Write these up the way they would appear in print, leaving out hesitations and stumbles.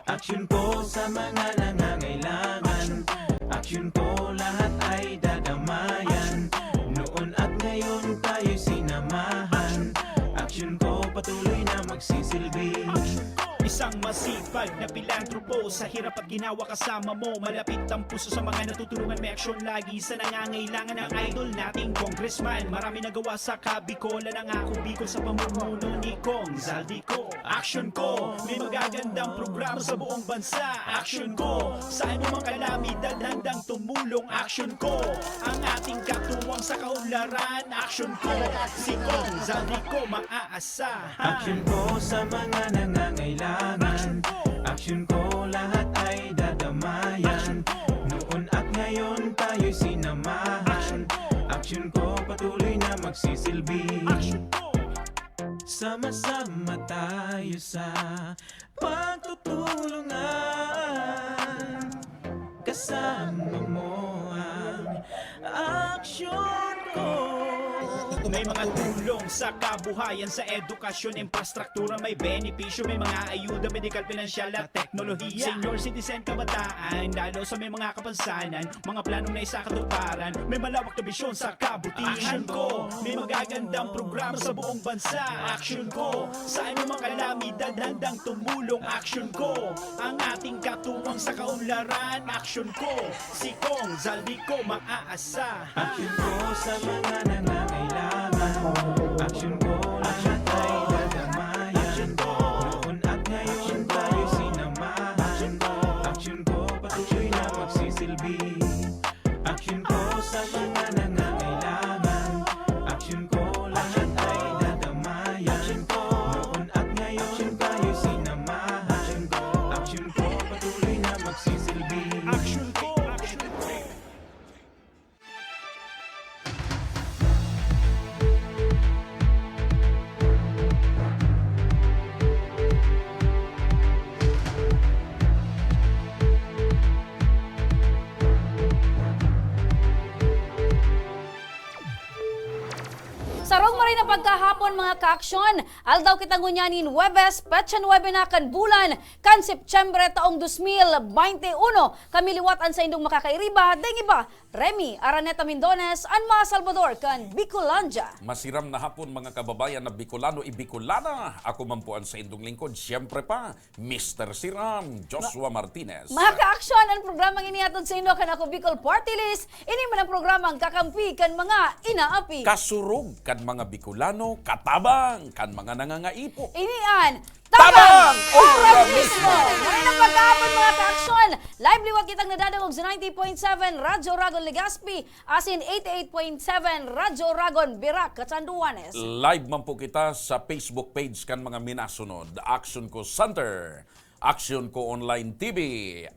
Aksyon ko sa mga nangangailangan. Aksyon ko lahat ay dadamayan. Noon at ngayon tayo'y sinamahan. Aksyon ko patuloy na magsisilbi. Isang masipag na pilantropo. Sa hirap at ginawa kasama mo. Malapit ang puso sa mga natutulungan. May aksyon lagi sa nangangailangan ng idol nating congressman. Marami nagawa sa Kabikolan. Ang ako Bicol sa pamumuno ni Kong Zaldico. Aksyon ko, may magagandang programa sa buong bansa. Aksyon ko, sa anumang kalamidad handang tumulong. Aksyon ko, ang ating katuwang sa kaunlaran. Aksyon ko, si Kong Zaldico maaasahan. Aksyon ko sa mga nangangailangan. Aksyon ko lahat ay dadamayan. Noon at ngayon tayo'y sinamahan. Aksyon ko patuloy na magsisilbi. Sama-sama tayo sa pagtutulungan. Kasama mo ang aksyon ko. May mga tulong sa kabuhayan, sa edukasyon, infrastruktura, may benepisyo, may mga ayuda, medikal, pinansyal at teknolohiya. Senior citizen, kabataan, lalo sa may mga kapansanan, mga planong na isa katuparan, may malawak na bisyon sa kabutihan ko. May magagandang programa sa buong bansa. Aksyon ko, sa anumang kalamidad handang tumulong. Aksyon ko, ang ating katuwang sa kaunlaran. Aksyon ko, si Kong Zaldico maaasahan. Aksyon ko sa mga nangangailangan. Aksyon ko lahat ay dadamayan. Noon at ngayon tayo'y sinamahan. Aksyon ko patuloy na magsisilbi. Aksyon ko sa mga nangangailangan. Aksyon ko lahat ay dadamayan. Noon at ngayon tayo'y sinamahan. Aksyon ko patuloy na magsisilbi. Aksyon ko, aksyon ko. Sarong marin na pagkahapon mga kaaksyon, aldaw kitang ngunyanin Webes, petsa 9 na kan bulan, kan Septembre taong 2021. Kamiliwatan sa indong makakairiba, deng iba, Remy Araneta Mindones, Anma Salvador, kan Bicolandia. Masiram na hapon mga kababayan na Bicolano Bicolana. Ako mampuan sa indong lingkod, siyempre pa, Mr. Siram, Joshua Martinez. Mga kaaksyon, ang programang inihatod sa inyo kan ako Bicol Party List, ini man ang programang kakampi kan mga inaapi. Kasurog kan mga Bicolano, katabang kan mga nangangaipo. Inian, Tabang! Ora Ora mismo! Ngayon ang pagkahapon mga kaaksyon, live liwag kitang nadadawag sa 90.7 Radyo Ragon Legazpi, as in 88.7 Radyo Ragon Birac, Catanduanes. Live man po kita sa Facebook page kan mga minasunod. Action ko Center, Action ko Online TV,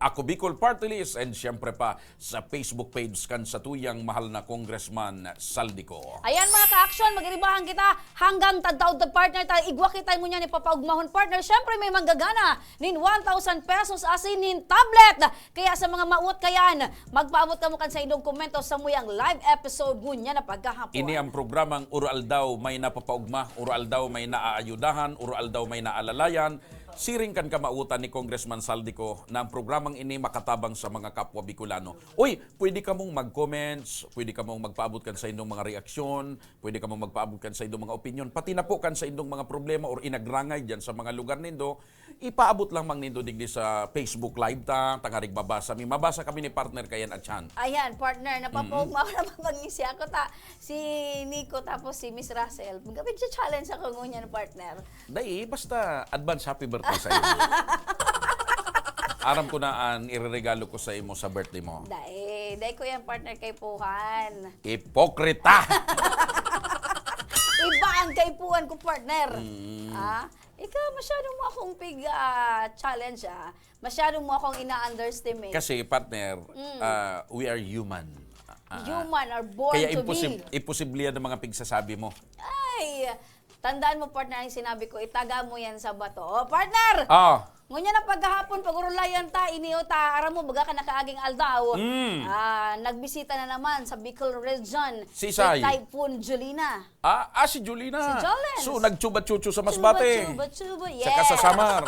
Ako Bicol Party List, and siyempre pa sa Facebook page kan sa tuyang mahal na Congressman Zaldico. Ayan mga ka-action, mag-iribahan kita hanggang tagtaod na partner tayo. Igwa kita mo niya ni papaugmahon partner. Siyempre may manggagana nin 1,000 pesos asin nin tablet. Kaya sa mga mauot kayan, magpaabot ka mo kan sa indong komento sa muyang live episode mo niya na pagkahapon. Ini ang programang Ural daw may napapaugma, Ural daw may naaayudahan, Ural daw may naalalayan. Siring kan kamautan ni Congressman Zaldico na ang programang ini makatabang sa mga kapwa Bicolano. Uy, pwede ka mong mag-comments, pwede ka mong magpaabot kan sa indong mga reaksyon, pwede ka mong magpaabot kan sa indong mga opinion, pati na po kan sa indong mga problema or inagrangay dyan sa mga lugar nindo, ipaabot lang mang nindo digdi sa Facebook Live tangarig babasa. May mabasa kami ni partner kayan at chan. Ayan, partner, napapugma ko na mapagngisi ako si Nico tapos si Miss Russell. Magkapit siya challenge ako ngunyan, partner. Dahil, basta advance happy birthday sa iyo. Aram ko na ang ireregalo ko sa imo sa birthday mo. Dahil ko yan, partner, kay Puhan. Hipokrita! Iba ang kaipuan ko, partner. Ikaw, masyado mo akong challenge, Masyado mo akong ina-underestimate. Kasi partner, we are human. Human are born Kaya to be. imposible yan ang mga pigsasabi mo. Ay, tandaan mo, partner, yung sinabi ko, itaga mo yan sa bato. Oh, partner! Ngunya na paghahapon, pag-urulayan ta, iniyo ta, aram mo, baga ka nakaaging aldaw. Nagbisita na naman sa Bicol Region. Si Sai. Typhoon Julina. Si Julina. Si Jolens. So, nagtsuba-tsutsu sa Masbate. Chuba, yes. Saka sa Samar.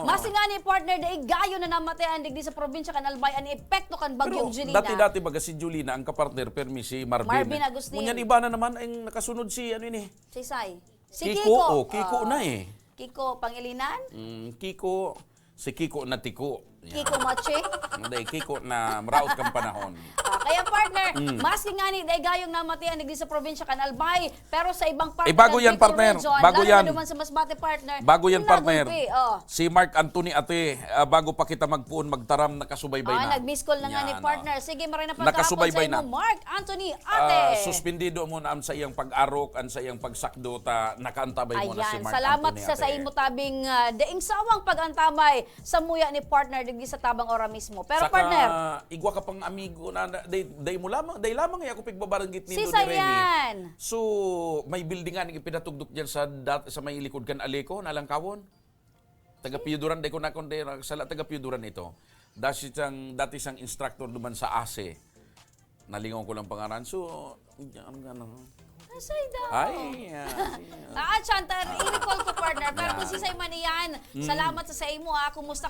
Masi nga ni partner, daig gayo na namatayan digdi sa probinsya kan Albay, ang epekto kan bagyong Pero Julina. dati-dati baga si Julina, ang kapartner, permi si Marvin. Marvin Agustin. Ngunyan iba na naman ang nakasunod si, ano ini? Si Sai. Si Kiko. Kiko. Kiko na eh. Kiko Pangilinan. Kiko, si Kiko na tiko. Yan. Kiko Mache. Hindi, Kiko na maraot kang panahon. Kaya partner, maski nga ni day gayong namatayan digdi sa probinsya kan Albay, pero sa ibang parte bago ng yan, Bicol partner. Region, Bago lalo yan. na naman sa Masbate partner. Bago yan, partner. nagulpi, Si Mark Anthony Ate, bago pa kita magpuon, magtaram, nakasubaybay na. Nag-miss call na nga ni Yan, partner. Sige, maray na pagkahapon sa Nakasubaybay imo, na. Mark Anthony Ate. Suspendido mo na sa iyang pag-arok, sa iyang pagsakdo, nakaantabay mo na si Ayan, Mark salamat Anthony sa Ate. imo tabing daing sawang pag-antamay sa muya ni partner digdi sa tabang ora mismo. Pero Saka, partner, igwa ka pang amigo na, day lamang ay ako pigbabaranggit si nindo ni Remy. Sayan. So, may buildingan ng ipinatugdok dyan sa may likod kan Aliko, Nalangkawon. Taga-Piyuduran, day ko na kundi, sa taga-Piyuduran ito. Dati siyang instructor duman sa ASE. Nalingaw ko lang pangaran. So, Asay daw. ay, Chanta, i-recall ko partner. Pero kung si Sayman yan, salamat sa imo ha. Kumusta?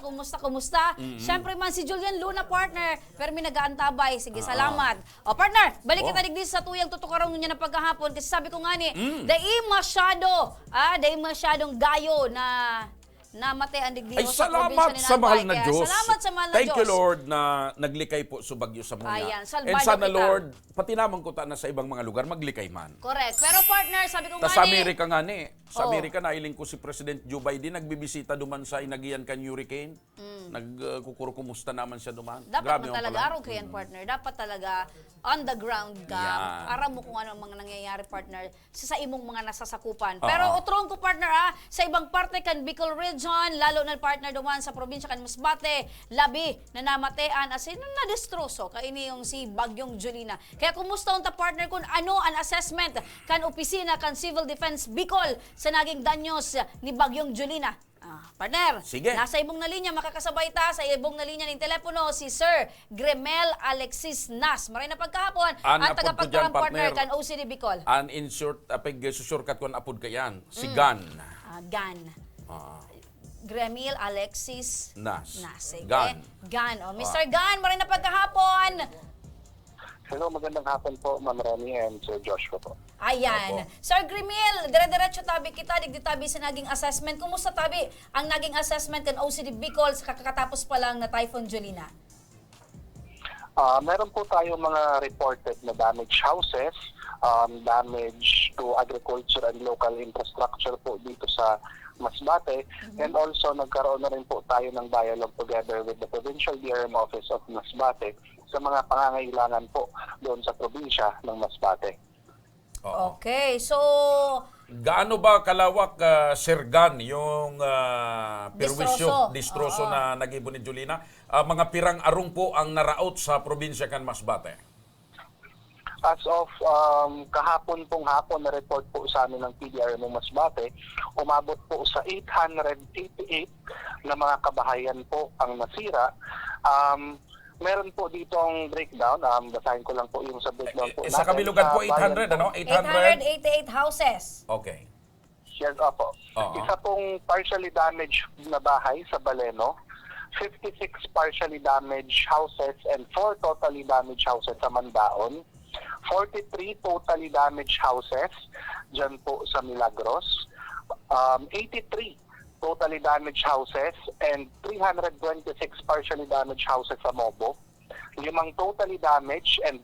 Siyempre man si Julian Luna partner. Pero may nag-aantabay. Sige, salamat. O partner, balik kita digdi sa tuyang tutukarong niya na pagkahapon. Kasi sabi ko nga ni, dahi masyadong gayo na namatayan digdi Ay, sa salamat probinsya ni sa mahal na Albay. Kaya Diyos. Salamat sa mahal na Thank Diyos. you, Lord, na naglikay po sa bagyo sa Munya. Ayan, salbado And sana, kita. Lord, pati naman ko na sa ibang mga lugar, maglikay man. Correct. Pero partner, sabi ko nga Sa ni, Amerika nga ni. Sa Oo. Amerika, nailing ko si President Joe Biden, nagbibisita duman sa inagiyan kan hurricane. Kumusta naman siya duman. dapat Grabe mo naman talaga, pala. araw kayo yan, partner. Dapat talaga on the ground ka. Yan. Aram mo kung ano ang mga nangyayari, partner, sa imong mga nasasakupan. Pero utrong ko, partner, sa ibang parte kan Bicol Region, lalo na partner duman sa probinsya kan Masbate, labi na namatean as in na-destroso. Kaini yung si Bagyong Julina. Kaya kumusta unta, partner, kung ano ang assessment kan opisina kan Civil Defense Bicol sa naging danyos ni Bagyong Julina. Partner, Sige. nasa ibong na linya, makakasabay ta sa ibong na linya ng telepono si Sir Gremel Alexis Nas. Maray na pagkahapon, ang Apod ko tagapagparang dyan, partner partner. kan OCD Bicol. In short, susurkat ko ang apod ka yan. Si Gan. Gan. Gremel Alexis Nas. Sige. Gan. Gan. Mr. Gan, maray na pagkahapon. Hello, magandang hapon po, Ma'am Remy and Sir Joshua po. Ayan. Sir Gremel, dire-diretso tabi kita, digdi tabi sa naging assessment. Kumusta tabi ang naging assessment kan OCD Bicol sa kakatapos pa lang na Typhoon Julina? Meron po tayo mga reported na damaged houses, damage to agriculture and local infrastructure po dito sa Masbate. And also, nagkaroon na rin po tayo ng dialogue together with the Provincial DRM Office of Masbate sa mga pangangailangan po doon sa probinsya ng Masbate. Okay, so Gaano ba kalawak, Sir Gan, yung perwisyo, distroso na nag-ibon ni Julina? Mga pirang arong po ang naraot sa probinsya kan Masbate. As of kahapon pong hapon, na-report po sa amin ng PDRM ng Masbate, umabot po sa 888 na mga kabahayan po ang nasira. Meron po dito ang breakdown. Basahin ko lang po yung sa breakdown po. Sa kabilugan po, 800, ano? 888 houses. Okay. Yes, opo. Isa pong partially damaged na bahay sa Baleno, 56 partially damaged houses and 4 totally damaged houses sa Mandaon, 43 totally damaged houses dyan po sa Milagros, 83 totally damaged houses and 326 partially damaged houses sa Mobo, 5 totally damaged and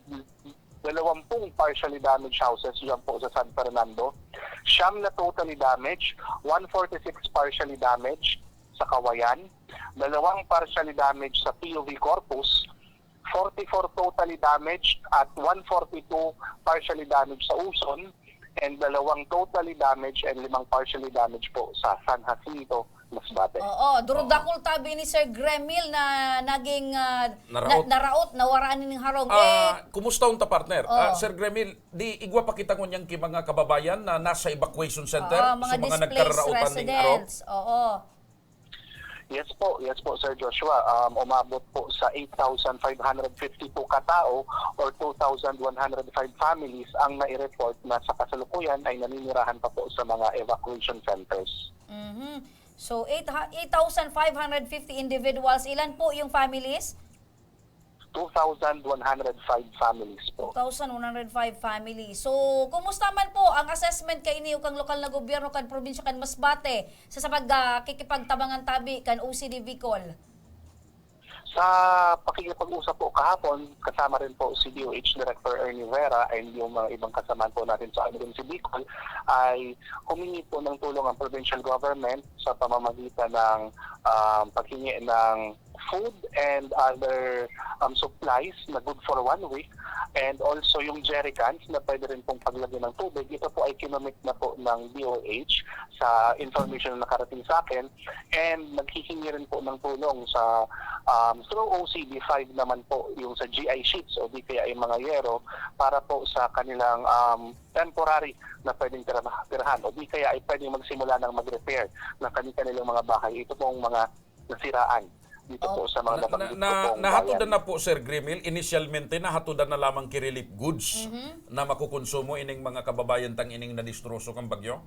20 partially damaged houses dyan po sa San Fernando, 9 na totally damaged, 146 partially damaged sa Kawayan, 2 partially damaged sa PUV Corpus, 44 totally damaged at 142 partially damaged sa Uson, and 2 totally damaged and 5 partially damaged po sa San Jacinto, Masbate. Oo, durudakol tabi ni Sir Gremil na naging Naraot. nawaraan ning harong. Kumusta unta, partner? Sir Gremil, di igwa pa kita ngunyan ki mga kababayan na nasa evacuation center, mga so mga displaced nagkararautan ning araw. residents. Oo. Yes po, Sir Joshua. Umabot po sa 8,552 katao or 2,105 families ang nai-report na sa kasalukuyan ay naninirahan pa po sa mga evacuation centers. Mhm. So 8,550 individuals. Ilan po yung families? 2,105 families po. 2,105 families. So, kumusta man po ang assessment kay iniyo kang lokal na gobyerno kan probinsya kan Masbate sa kikipagtabangan tabi kan OCD Bicol? Sa pakikipag-usap po kahapon, kasama rin po si DOH Director Ernie Vera and yung mga ibang kasamaan po natin sa Emergency Bicol ay humingi po ng tulong ang provincial government sa pamamagitan ng paghingi ng food and other supplies na good for 1 week, and also yung jerrycans na pwede rin pong paglagyan ng tubig. Ito po ay kinomit na po ng DOH sa information na nakarating sa akin, and naghihingi rin po ng tulong sa through OCD5 naman po yung sa GI sheets o di kaya yung mga yero para po sa kanilang temporary na pwedeng tirahan o di kaya ay pwedeng magsimula ng mag-repair ng kanilang mga bahay. Ito pong mga nasiraan dito po sa mga nabanggit ko pong Nahatudan bayan. na po, Sir Grimil, initialmente nahatudan na lamang ki relief goods na makukonsumo ining mga kababayan tang ining nadistroso kang bagyo?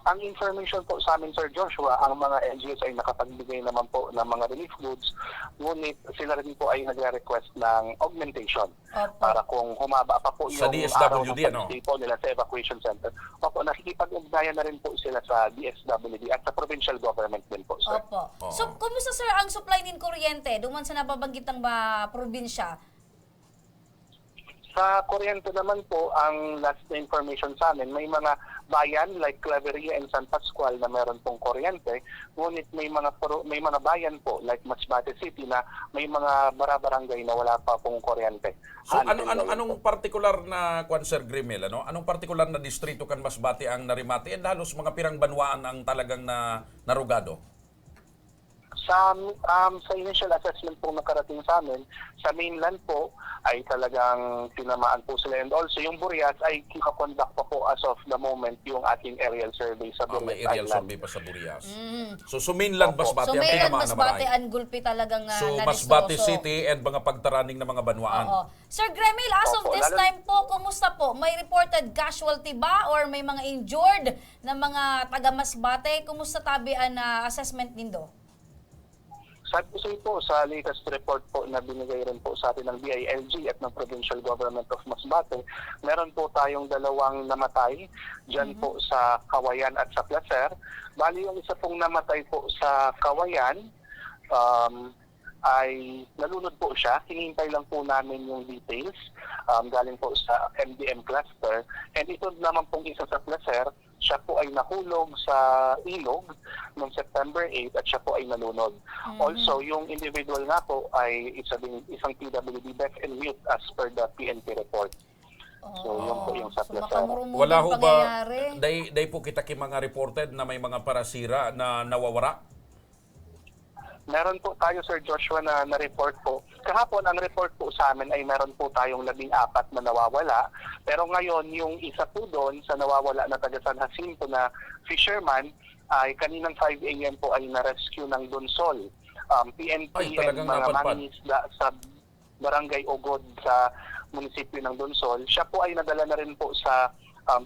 Ang information po sa amin, Sir Joshua, ang mga NGOs ay nakapagbigay naman po ng mga relief goods, ngunit sila rin po ay nagre-request ng augmentation para kung humaba pa po Sa yung DSWD, araw na pag-stay po nila sa evacuation center. Opo, nakikipag-ugnayan na rin po sila sa DSWD at sa provincial government din po, sir. Opo. So, kumusta sir ang supply ng kuryente duman sa nababanggit ng probinsya? Sa kuryente naman po, ang last na information sa amin, may mga bayan like Claveria and San Pascual na meron pong kuryente, ngunit may mga bayan po like Masbate City na may mga barabarangay na wala pa pong kuryente. So anong partikular na Sir Grimil, ano? Anong partikular na distrito kan Masbate ang narimati? And halos mga pirang banwaan ang talagang narugado? Sa initial assessment po nakarating sa amin, sa mainland po ay talagang tinamaan po sila, and also yung Burias ay kinakonduct pa po as of the moment yung ating aerial survey sa Burias May aerial Island. survey pa sa Burias. So mainland Masbate So, ang mayroon tinamaan na Masbate maray. ang gulpi talagang So nadistroso. Masbate City and mga pagtaraning na mga banwaan. Oo. Sir Gremil, as of Opo, this lalo- time po, kumusta po? May reported casualty ba or may mga injured na mga taga Masbate? Kumusta tabi ang assessment nindo? Sabi po sa latest report po na binigay rin po sa atin ng DILG at ng Provincial Government of Masbate, meron po tayong 2 namatay dyan po sa Kawayan at sa Placer. Bali yung isa pong namatay po sa Kawayan ay nalunod po siya. Hinihintay lang po namin yung details galing po sa MDM cluster. And ito naman pong isa sa Placer, siya po ay nahulog sa ilog noong September 8 at siya po ay nalunod. Also, yung individual nga po ay isang PWD deaf and mute as per the PNP report. So, yun po yung sa So, Placer. makamurumudang Wala ho ba, pangyayari. day po kita ki mga reported na may mga parasira na nawawara? Meron po tayo, Sir Joshua, na na-report po. Kahapon, ang report po sa amin ay meron po tayong 14 na nawawala. Pero ngayon, yung isa po doon sa nawawala na taga San Jacinto na fisherman ay kaninang 5 a.m. po ay na-rescue ng Donsol. PNP Ay, and talagang mga napadpad. mangingisda sa Barangay Ogod sa munisipyo ng Donsol. Siya po ay nadala na rin po sa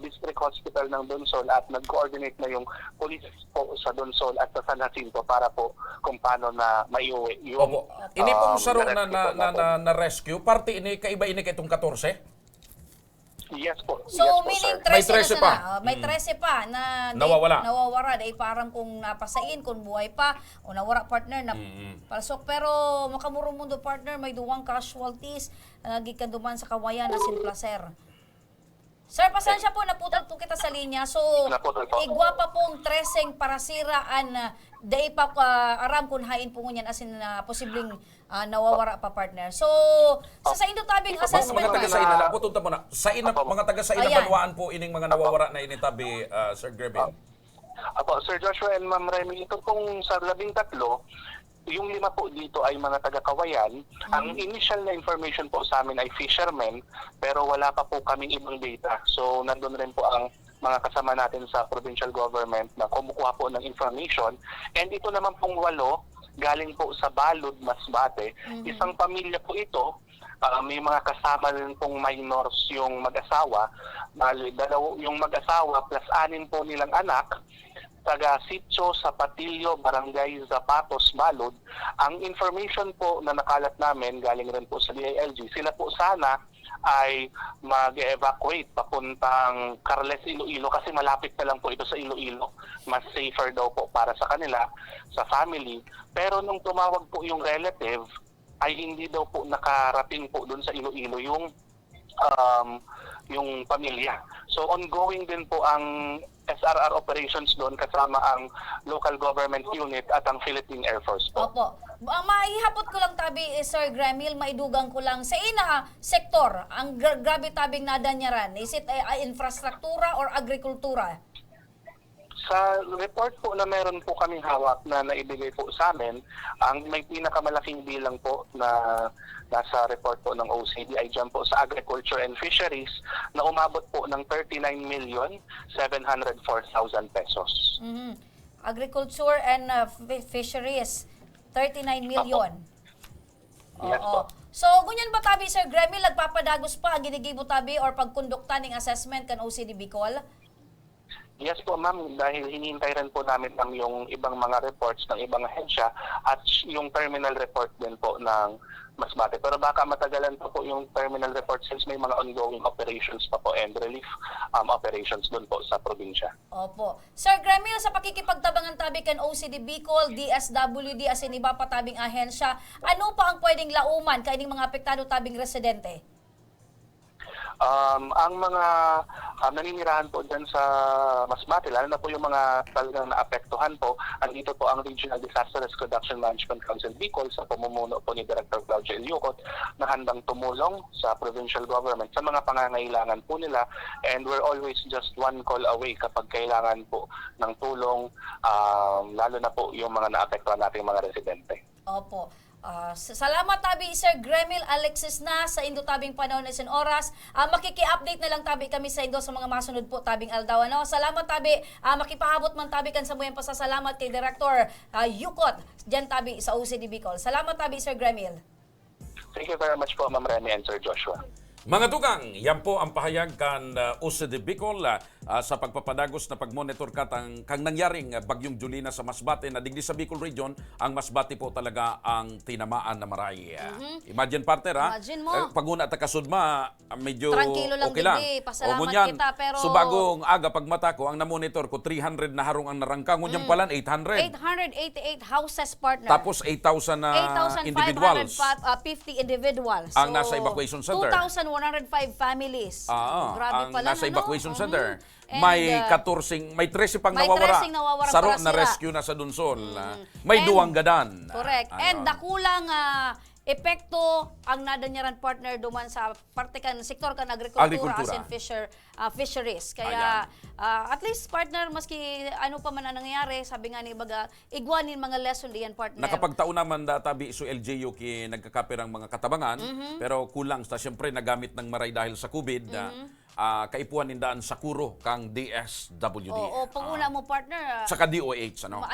District Hospital ng Donsol at nag-coordinate na yung police po sa Donsol at sa San Jacinto para po kung paano na maiuwi yung Opo. Ini pong saro na-rescue po natin. na rescue, parte ini kaiba ini kitong 14? Yes po. So, yes po, meaning sir. May 13 13 na pa. sana. May 13 pa na Nawawala. Nawawala. Dahil parang kung napasain, kung buhay pa, o nawara partner na pasok. Pero makamurumundo partner, may 2 casualties na gikan duman sa Kawayan na sin Placer. Sir, pasensya po, naputol po kita sa linya. So, Naputol po. igwa pa pong 13 parasiraan na dahil pa aram kung hain po ngunyan as in posibleng nawawara pa partner. So, sa indo tabing assessment Mga taga na- sa ina, putunta mo na. Sa ina, mga taga sa ina Ayan. banwaan po ining mga nawawara na initabi, Sir Grimil. Apo, Sir Joshua and Ma'am Remy, ito pong sa 13, yung 5 po dito ay mga taga-Kawayan. Ang initial na information po sa amin ay fishermen, pero wala pa po kaming ibang data. So, nandun rin po ang mga kasama natin sa provincial government na kumukuha po ng information. And ito naman pong 8 galing po sa Balud, Masbate. Isang pamilya po ito. May mga kasama rin pong minors yung mag-asawa. Yung mag-asawa plus 6 po nilang anak, taga Sitio, Zapatillo, Barangay Zapatos, Balud. Ang information po na nakalat namin, galing rin po sa DILG, sila po sana ay mag-evacuate papuntang Carles, Iloilo kasi malapit na lang po ito sa Iloilo. Mas safer daw po para sa kanila, sa family. Pero nung tumawag po yung relative, ay hindi daw po nakarating po doon sa Iloilo yung pamilya. So ongoing din po ang SRR operations doon kasama ang local government unit at ang Philippine Air Force po. Opo. Ang maihapot ko lang tabi, Sir Gremil, maidugang ko lang sa ina sektor, ang grabe tabing nadanyaran. Is it infrastruktura or agrikultura? Sa report po na meron po kaming hawak na naibigay po sa amin, ang may pinakamalaking bilang po na nasa report po ng OCD ay dyan po sa Agriculture and Fisheries na umabot po ng 39,704,000 pesos. Agriculture and Fisheries, 39 million. Yes po. So, ganyan ba tabi, Sir Gremil, nagpapadagos pa, ginigibo tabi or pagkondukta ng assessment kan OCD Bicol? Yes po ma'am, dahil hinihintay rin po namin ang yung ibang mga reports ng ibang ahensya at yung terminal report din po ng Masbate. Pero baka matagalan pa po yung terminal report since may mga ongoing operations pa po and relief operations doon po sa probinsya. Opo. Sir Gremil, sa pakikipagtabangan tabi kan OCD Bicol, DSWD, as in iba pa tabing ahensya, ano pa ang pwedeng lauman kaining mga apektado tabing residente? Ang mga naninirahan po dyan sa Masbate, lalo na po yung mga talagang naapektuhan po, andito po ang Regional Disaster Risk Reduction Management Council Bicol sa pamumuno po ni Director Claudio Eliucot na handang tumulong sa provincial government sa mga pangangailangan po nila, and we're always just one call away kapag kailangan po ng tulong, lalo na po yung mga naapektuhan nating mga residente. Opo. Salamat tabi Sir Gremil Alexis na sa indo tabing panahon isin oras. Makiki-update na lang tabi kami sa indo sa mga masunod po tabing aldaw. Ano? Salamat tabi. Makipaabot man tabi kan sa buyan pasasalamat kay Director Yukot diyan tabi sa OCD Bicol. Salamat tabi Sir Gremil. Thank you very much po Ma'am Remy and Sir Joshua. Mga tugang, yan po ang pahayag kan OCD Bicol sa pagpapadagos na pagmonitor kang nangyaring bagyong Julina sa Masbate na digdi sa Bicol Region, ang Masbate po talaga ang tinamaan na maray. Imagine partner Imagine mo. paguna at kasudma, medyo Tranquilo lang okay lang. digdi, pasalamat ngunyan, kita, pero so bagong aga pagmata ko, ang namonitor ko 300 na harong ang narangka, ngunyan palan 800. 888 houses partner. Tapos 8,000 na individuals 8,550 individuals. ang nasa evacuation center. 2,105 families. Grabe ang pala, nasa no? evacuation center. And, May 13 pang may nawawara. 13 nawawarang Saro para na sila. rescue na sa Dunsol. May And- duwang gadan. Correct. Ayun. And dakulang epekto ang nadanyaran partner duman sa parte kan sektor kan agrikultura as in fisheries. Kaya at least partner maski ano pa man ang nangyayari, sabi nga ni baga igwanin mga lesson diyan partner. Nakapagtaon naman databi iso LGU ki nagkakapirang mga katabangan, pero kulang sa siyempre nagamit ng maray dahil sa COVID. Kaipuan nindaan sa kuro kang DSWD. Oo, pag-una mo partner, Saka DOH, ano?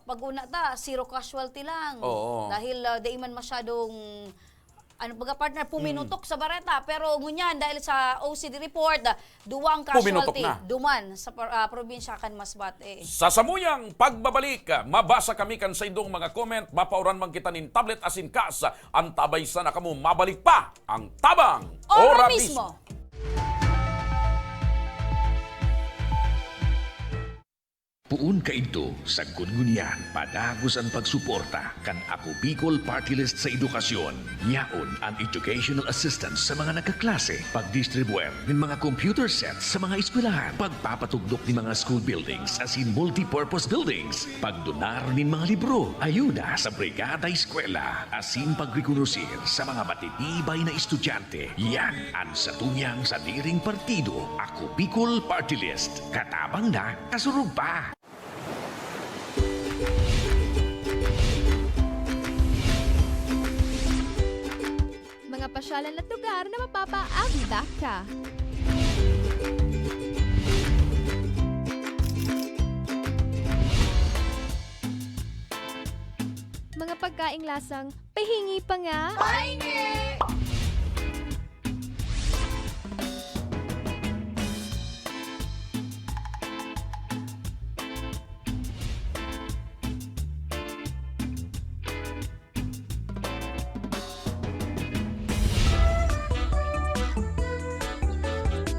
pag-una zero casualty lang. Oo. Dahil di man masyadong baga partner, puminutok sa bareta. Pero ngunyan, dahil sa OCD report, duwang Puminutok casualty na. duman sa probinsya kan Masbate. Sa samuyang pagbabalik, mabasa kami kan sa indong mga comment, mapauran man kita nin tablet asin kas, ang tabay sana kamo mabalik pa ang tabang Ora mismo. Puun kaidto sa Gungunyan, padagos ang pagsuporta kan Ako Bicol Party List sa edukasyon. Yaon ang educational assistance sa mga nagkaklase, pagdistribuer ng mga computer sets sa mga eskwelahan, pagpapatugdok ng mga school buildings as in multi-purpose buildings, pagdonar ng mga libro, ayuda sa brigada eskwela, asin pagrekonusir sa mga matitibay na estudyante. Yan ang satuyang sa diring partido, Ako Bicol Party List. Katabang na, kasurug pa! Mga pasyalan at lugar na mapapaagda ka. pagkaing lasang pahingi pa nga.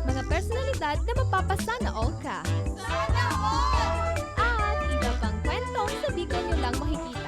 Mga personalidad na mapapasana all ka. Sana all! At iba pang kwento sa Bicol nyo lang makikita.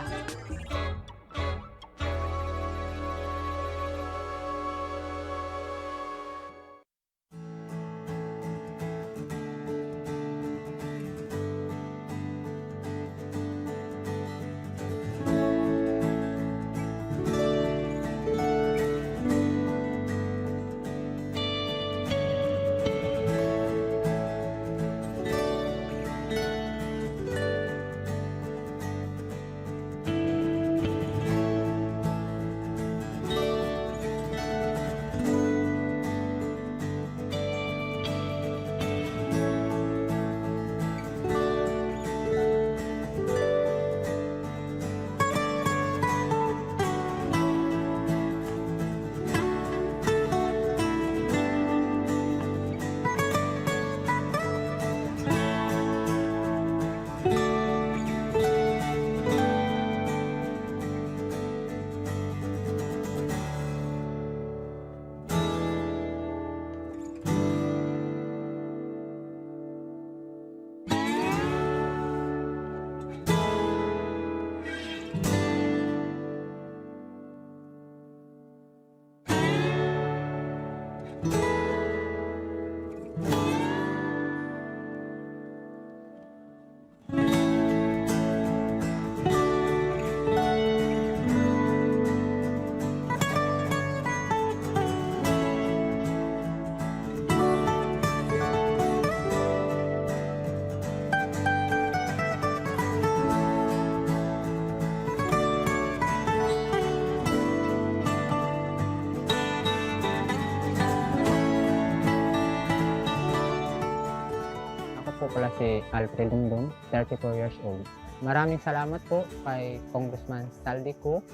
Ako po pala si Alfred Lindon, 34 years old. Maraming salamat po kay Congressman Saldico,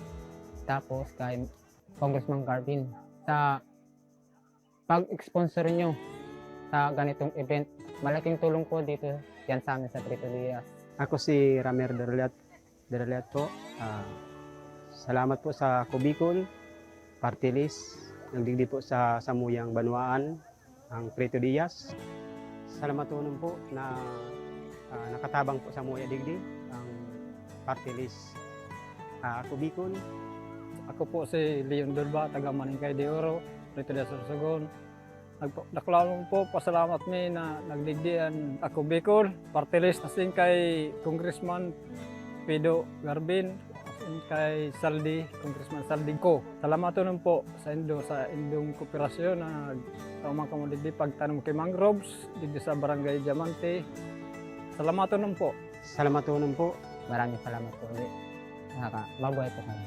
tapos kay Congressman Garvin sa pag-sponsor nyo sa ganitong event. Malaking tulong po dito yan sa amin sa Trito Diaz. Ako si Ramer Dereliat po. Salamat po sa Kubicol, Party List, nagdigdi po sa Samuyang Banwaan, ang Trito Diaz. Salamat po na nakatabang po sa Muya Digdi, ang Party List. Kubicol. Ako po si Leon Durba, taga Maningkay de Oro, Trito Diaz Sorsogon. Naklalong po, pasalamat mi na nagdigdian ako Bicol, party list asin kay Congressman Pedro Garbin, asin kay Saldi, Congressman Saldi ko. Salamat nun po sa indong kooperasyon na nagtamang kamo digdi pagtanom kay mangroves digdi sa Barangay Diamante. Salamat nun po. Salamat po. Maraming salamat po ulit. Mabuhay po kami.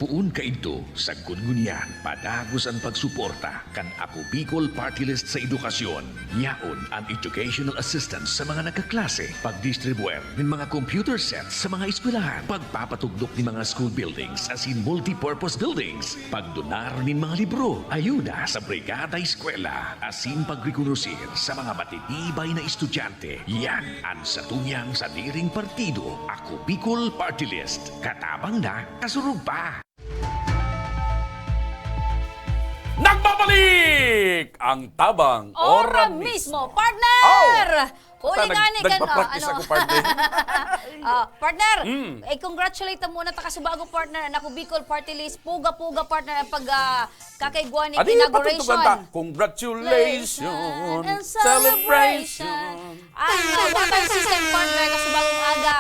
Puun kaidto sa Gudgunian padagos ang pagsuporta kan Ako Bicol Party List sa edukasyon. Yaon ang educational assistance sa mga nagkaklase, pagdistribuer ng mga computer sets sa mga eskwelahan, pagpapatugdok ng mga school buildings as in multi-purpose buildings, pagdonar ng mga libro, ayuda sa brigada eskwela, asin pagrekonusir sa mga matitibay na estudyante. Yan ang satunyang sa diring partido, Ako Bicol Party List. Katabang na, kasurug pa! Nagbabalik ang tabang Ora mismo, partner! Huli nga ni Nagpa-practice ako, partner. Partner, congratulate muna ta kasi bago partner na ako Bicol Party List. Puga-puga partner ang kakaigwa ni inauguration. Congratulations and celebration. Ang water system partner kasi bagong aga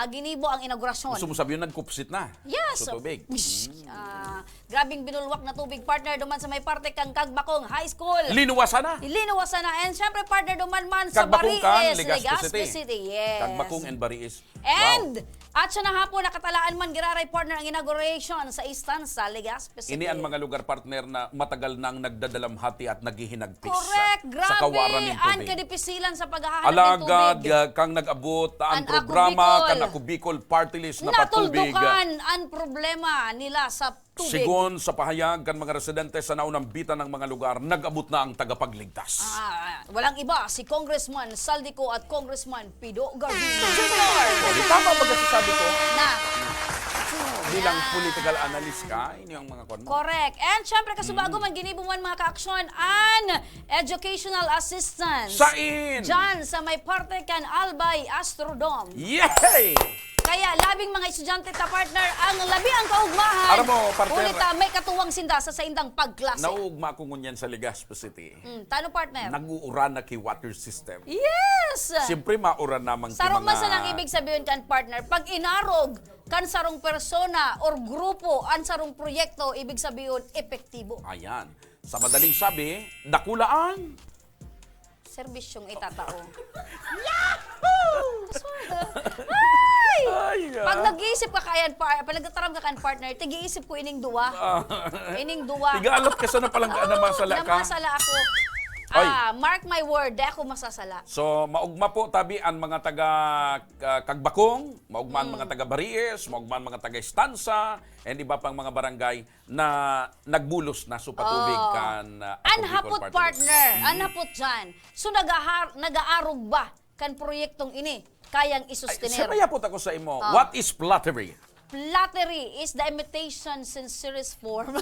ginibo ang inaugurasyon. Gusto mo sabihin nagkupsit na? Yes. Sa tubig. Grabing binulwak na tubig, partner, duman sa may parte kang Kagbakong High School. Linuwasan na. Linuwasan na. And syempre, partner, duman man sa Kagbakong kan, Bariis, Legazpi City. Yes. Kagbakong and Bariis. And, Wow. at siya na hapon, nakatalaan man giraray, partner, ang inauguration sa Istanza, Legazpi City. Ini ang mga lugar, partner, na matagal nang nagdadalamhati at naghihinagpis Correct. sa kawaran Grabe. ng Ang tubig. kadipisilan sa paghahanap ng Alagad, tubig. kang nag-abot ang Ang Ako programa, Bicol. kan Ako Bicol Party List na patubig. Natuldukan ang problema nila sa tubig. Sigon sa pahayag kan mga residente sa naunang bitan ng mga lugar, nag-abot na ang tagapagligtas. Walang iba, si Congressman Saldico at Congressman Pido Garbino Jr. O, di tama ba sabi ko? Na, Bilang political analyst ka, ini ang mga kon mo. correct. And syempre, kasubago man, ginibuman mga kaaksyon ang educational assistance. Sain! Diyan sa may parte kan Albay Astrodome. Yay! Kaya labing mga estudyante ta partner ang labi ang kaugmahan. Alam mo, partner, Ulita, may katuwang sinda sa indang pagklase. Nauugma ko ngunyan sa Legazpi City. Tano partner? Nag-uuran na ki water system. Yes! Siyempre, mauran namang ki Sarong mga... masa lang ibig sabihin kan partner, pag inarog kan sarong persona or grupo ang sarong proyekto, ibig sabihin epektibo. Ayan. Sa madaling sabi, dakulaan. Serbisyong itatao. Ay, Pag nag-iisip ka kayan, pag nagtataram ka kan partner, tigi-isip ko ining duwa. Ining duwa. Tigalot ka sa napalang namasala ka. Namasala ako. Ay. Mark my word, di ako masasala. So, maugma po tabi ang mga taga Kagbakong, maugma ang mga taga Bariis, maugma ang mga taga Estanza, and iba pang mga barangay na nagbulos na so patubig kan Ako Anhapot Bicol Party List. partner, anhapot dyan. So nag-aarog ba kan proyektong ini? Kayang Ay, isustenero. sabaya po ako sa imo. What is flattery? Flattery is the imitation sincerest form.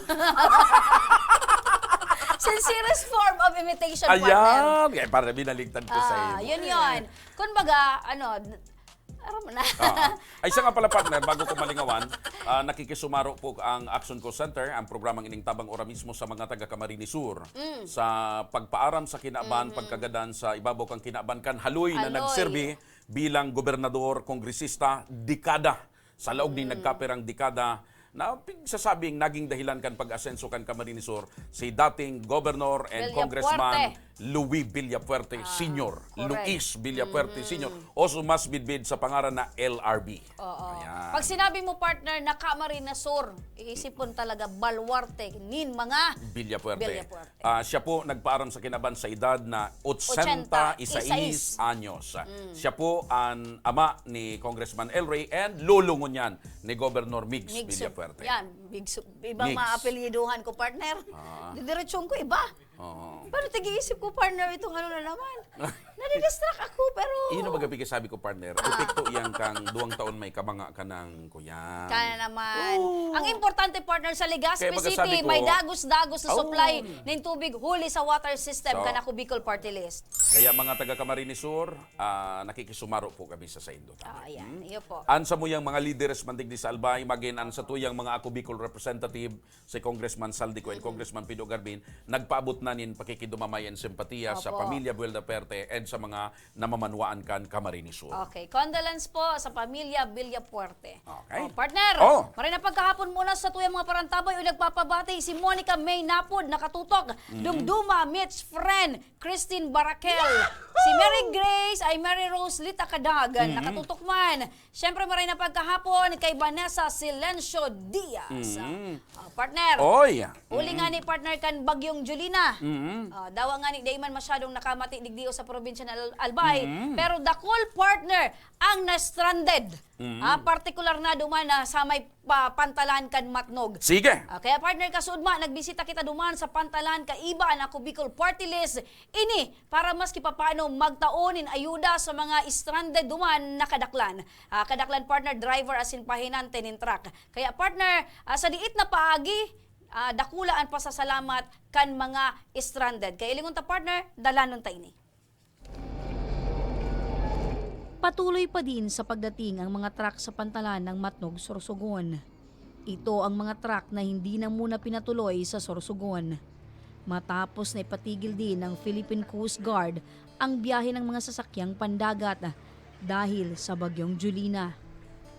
Sincerest form of imitation, partner. Ayan! Kaya para binaligtad ko sa iyo. Yun. Kumbaga, aram mo na. Ay, isa nga pala partner, bago ko malingawan, nakikisumaro po ang Action Call Center, ang programang ining tabang ora mismo sa mga taga Camarines Sur. Sa pagpaaram sa kinaban, pagkagadan sa ibabaw kang kinaban kan haloy na Haloy. nagserbi bilang gobernador, kongresista, dekada. Sa laog ni nagkaperang dekada, na sasabing naging dahilan kan pag-asenso kan Camarines Sur si dating Governor and Villapuerte. Congressman Luis Villapuerte Sr. correct. Luis Villapuerte Sr. O sumas bidbid sa pangaran na LRB. Oo. Ayan. Pag sinabi mo, partner, na Camarines Sur, iisip mo talaga baluarte, nin mga Villapuerte. Villapuerte. Siya po nagpaaram sa kinaban sa edad na 86 anyos. Siya po ang ama ni Congressman El Rey and lolo ngunyan ni Governor Migs Villapuerte. Yan, ibang Migs. mga apelyiduhan ko, partner. Didiretsyon ko iba. Oo. Pero tigi-isip ko, partner, itong ano na naman. Nadidistract ako, pero... Ino magabi sabi ko, partner, epekto iyang kang 2 taon may kamanga ka ng kuyan. Kaya naman. Ang importante, partner, sa Legazpi Kaya baga City, sabi ko, may dagos-dagos na Oh. supply ng tubig huli sa water system So, kanako Bicol Party List. Kaya mga taga Camarines Sur, nakikisumaro po kami sa Indo. Ayan, iyo po. Ansa mo yung mga leaders mandig sa Albay, magin ansa to yung mga Ako Bicol representative, si Congressman Saldico and Congressman Pido Garbin, nagpaabot na nin pakikidumamay and simpatiya sa Opo. pamilya Villapuerte and sa mga namamanwaan kan Camarines Sur. Okay, condolence po sa pamilya Villapuerte. Okay. Partner, Oh. maray na pagkahapon muna sa tuyang mga parantabay o nagpapabati si Monica May Napod, nakatutok, Dumduma, Mitch Friend, Christine Barakel, si Mary Grace ay Mary Rose Lita Kadagan, nakatutok man. Siyempre maray na pagkahapon kay Vanessa Silencio Diaz. Partner, Oy! uli nga ni partner kan Bagyong Julina. Dawa nga ni Dayman masyadong nakamati digdio sa probinsya ng Albay. Pero dakol partner ang na-stranded. Partikular na duman na sa may pantalan kan Matnog. Sige! Kaya partner kasudma, nagbisita kita duman sa pantalan ka iba ang Ako Bicol Party List. Ini para maski papaano magtaonin ayuda sa mga stranded duman na kadaklan. Kadaklan partner driver asin pahinante nin truck. Kaya partner, sa diit na paagi, dakulaan pa sa salamat kan mga stranded. Kaya ilingon ta partner, dalanon ta ini. Patuloy pa din sa pagdating ang mga truck sa pantalan ng Matnog, Sorsogon. Ito ang mga truck na hindi na muna pinatuloy sa Sorsogon. Matapos na ipatigil din ng Philippine Coast Guard ang biyahe ng mga sasakyang pandagat dahil sa Bagyong Julina.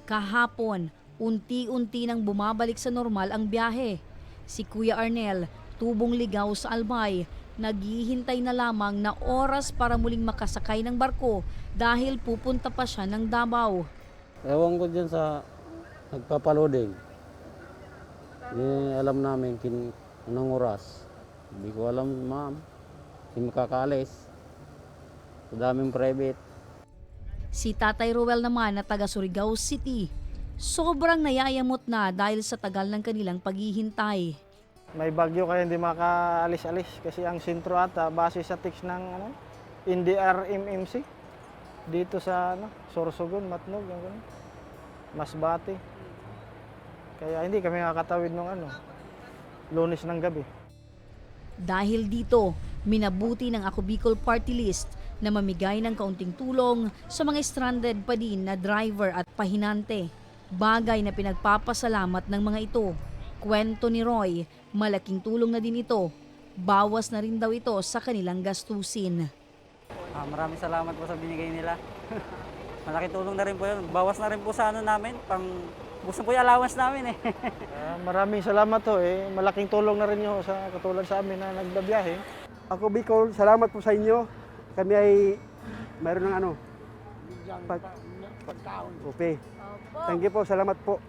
Kahapon, unti-unti nang bumabalik sa normal ang biyahe. Si Kuya Arnel, tubong ligaw sa Albay, naghihintay na lamang na oras para muling makasakay ng barko dahil pupunta pa siya ng Davao. Ewan ko dyan sa nagpapaloading. Alam namin anong oras. Hindi ko alam, ma'am. Hindi makakaalis. Sa daming private. Si Tatay Ruel naman na taga Surigao City, sobrang nayayamot na dahil sa tagal ng kanilang paghihintay. May bagyo kaya hindi makaalis-alis kasi ang sentro ata base sa text ng NDRMMC dito sa Sorsogon, Matnog, Masbate. Kaya hindi kami makakatawid ng Lunes ng gabi. Dahil dito, minabuti ng Ako Bicol Party List na mamigay ng kaunting tulong sa mga stranded pa din na driver at pahinante. Bagay na pinagpapasalamat ng mga ito. Kwento ni Roy, malaking tulong na din ito. Bawas na rin daw ito sa kanilang gastusin. Maraming salamat po sa binigay nila. Malaking tulong na rin po yun. Bawas na rin po sa namin. Gusto po yung allowance namin eh. Maraming salamat to malaking tulong na rin nyo sa katulad sa amin na nagbabiyahe. Ako Bicol, salamat po sa inyo. Kami ay mayroon ng Okay. Thank you po, salamat po.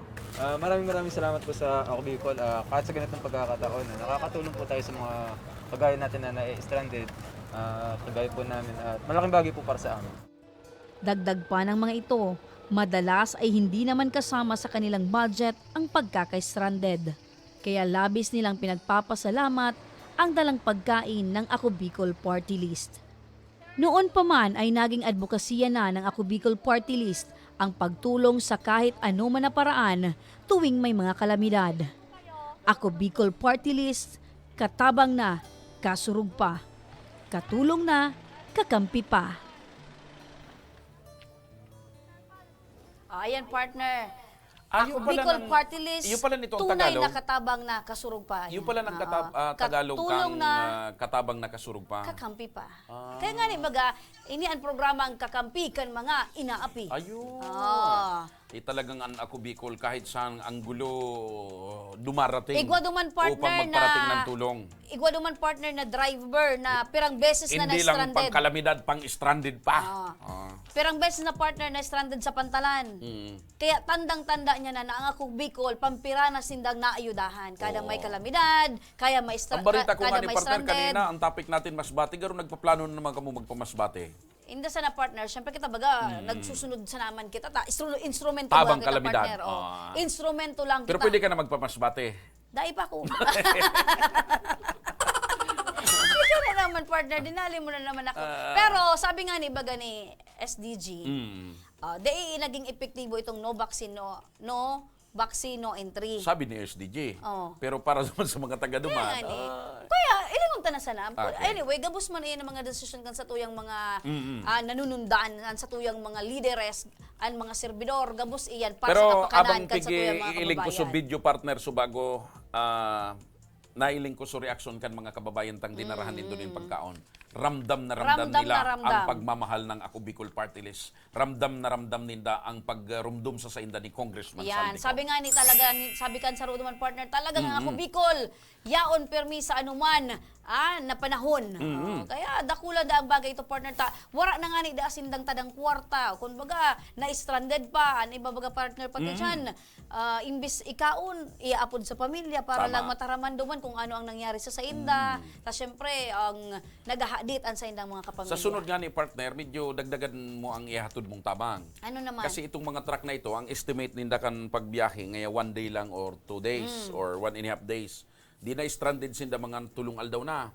Maraming salamat po sa Ako Bicol. Kahit sa ganitong pagkakataon, nakakatulong po tayo sa mga kagaya natin na na-stranded. Kagaya po namin at malaking bagay po para sa amin. Dagdag pa ng mga ito, madalas ay hindi naman kasama sa kanilang budget ang pagkaka-stranded. Kaya labis nilang pinagpapasalamat ang dalang pagkain ng Ako Bicol Party List. Noon pa man ay naging advokasya na ng Ako Bicol Party List ang pagtulong sa kahit anuman na paraan tuwing may mga kalamidad. Ako Bicol Party List, katabang na, kasurug pa. Katulong na, kakampi pa. Ayan partner. Ako Bicol Party List, yung pala nitong tunay Tagalog, na katabang na kasurug pa. Yung pala ng Tagalog Katulong kang na, katabang na kasurug pa. kakampi pa. Kaya nga ni baga, ini ang programa ang kakampi kan mga inaapi. Ayun. Talagang ang Ako Bicol kahit saan ang gulo dumarating Igwa duman partner upang magparating na ng tulong. Igwa duman partner na driver na pirang beses na Hindi lang na-stranded. pang kalamidad, pang stranded pa. Pirang beses na partner na stranded sa pantalan. Kaya tandang-tanda niya na ang Ako Bicol, pampira na sindang naayudahan. Kada may kalamidad, kaya may Ang balita ko nga kada ni may partner stranded. kanina, ang topic natin masbate, garo nagpaplano na naman kamo magpamasbate. Hindi sana partner, syempre kita baga, nagsusunod sa naman kita. Instrumento Tabang lang kita kalamidad. partner. Instrumento lang Pero kita. pwede ka na magpamasbate. Dahil pa ko. Ikaw na naman partner, dinali mo na naman ako. Pero sabi nga ni baga ni SDG, naging epektibo itong no vaccine, no vaccine, no entry. Sabi ni SDG. Oo. Pero para naman sa mga taga-duman. Kaya, ilingon ta na sana. Okay. Anyway, gabos man iyan ang mga desisyon kan sa tuyang mga nanunundaan, sa tuyang mga lideres, ang mga servidor, gabos iyan para Pero sa kapakanan abang kan sa tuyang mga iiling ko sa kababayan. video partner subago, nailing ko sa reaction kan mga kababayan tang dinarahan nito yung pagkaon. Ramdam na ramdam nila ang pagmamahal ng Ako Bicol Party List. Ramdam na ramdam ninda ang pagrumdum sa sainda ni Congressman Yan, Saldico. sabi nga ni talaga, sabi kan sa Rodoman partner, talagang ang Ako Bicol, yaon permi sa anuman na panahon. Kaya dakula da ang bagay ito partner wala na nga ni da sindang tadang kwarta. Kung baga, na-stranded pa, ang ibabaga partner pati dyan, imbis ikaon, iaapod sa pamilya para Tama. lang mataraman duman kung ano ang nangyari sa sainda. Tapos syempre, ang naghahadit ang saindang mga kapamilya. Sa sunod nga ni partner, medyo dagdagan mo ang ihatod mong tabang. Ano naman? Kasi itong mga truck na ito, ang estimate ninda kan pagbiyahe, ngaya 1 day lang or 2 days or 1.5 days. Di na stranded sinda mga tulong aldaw na.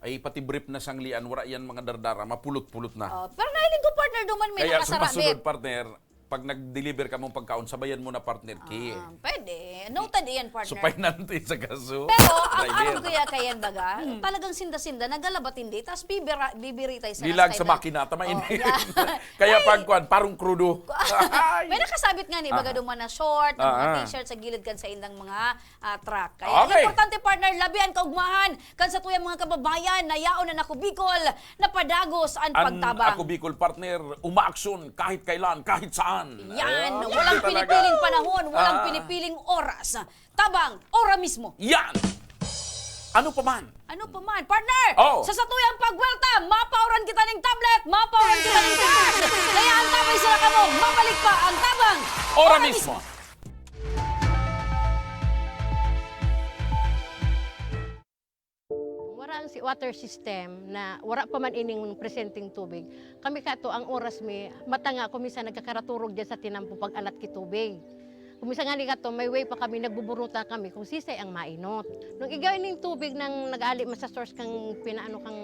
Ay pati brief na sanglian, wala yan mga dardara, mapulot-pulot na. Pero nahiling ko partner duman may Kaya nakasarabit. sumasunod partner, pag nag-deliver ka mong pagkaon, sabayan mo na partner ki. Pwede. Noted iyan partner. Supay natin sa kaso. Pero ang kaya kayan baga, talagang sinda-sinda, nagalabat hindi, tapos bibiritay sa Nilag sa makina, tamain. yeah. Kaya pagkuan, parang krudo. May nakasabit nga ni baga duman na short, ng mga t-shirt sa gilid kan sa indang mga truck. Kaya importante partner, labian kaugmahan kan sa tuyang mga kababayan na yaon na Ako Bicol na padagos ang pagtabang. Ako Bicol partner, umaaksyon kahit kailan, kahit saan. paman. Yan, Ayun, walang talaga. pinipiling panahon, walang Ah. pinipiling oras. Tabang, ora mismo. Yan! Ano paman? Ano pa man, partner? Oh. Sa satuyang pagwelta, mapauran kita ng tablet, mapauran kita ng cash. Kaya ang tabay sila ka mo, mabalik pa ang tabang. Ora mismo. Wala ang si water system na wala pa man ining presenting tubig. Kami kato ang oras mi matanga kumisa nagkakaraturog diyan sa tinampo pag alat ki tubig. Kumisa nga ni kato may way pa kami nagbuburuta kami kung sisay ang mainot. Nung igawin ning tubig nang nag-ali sa source kang pinaano kang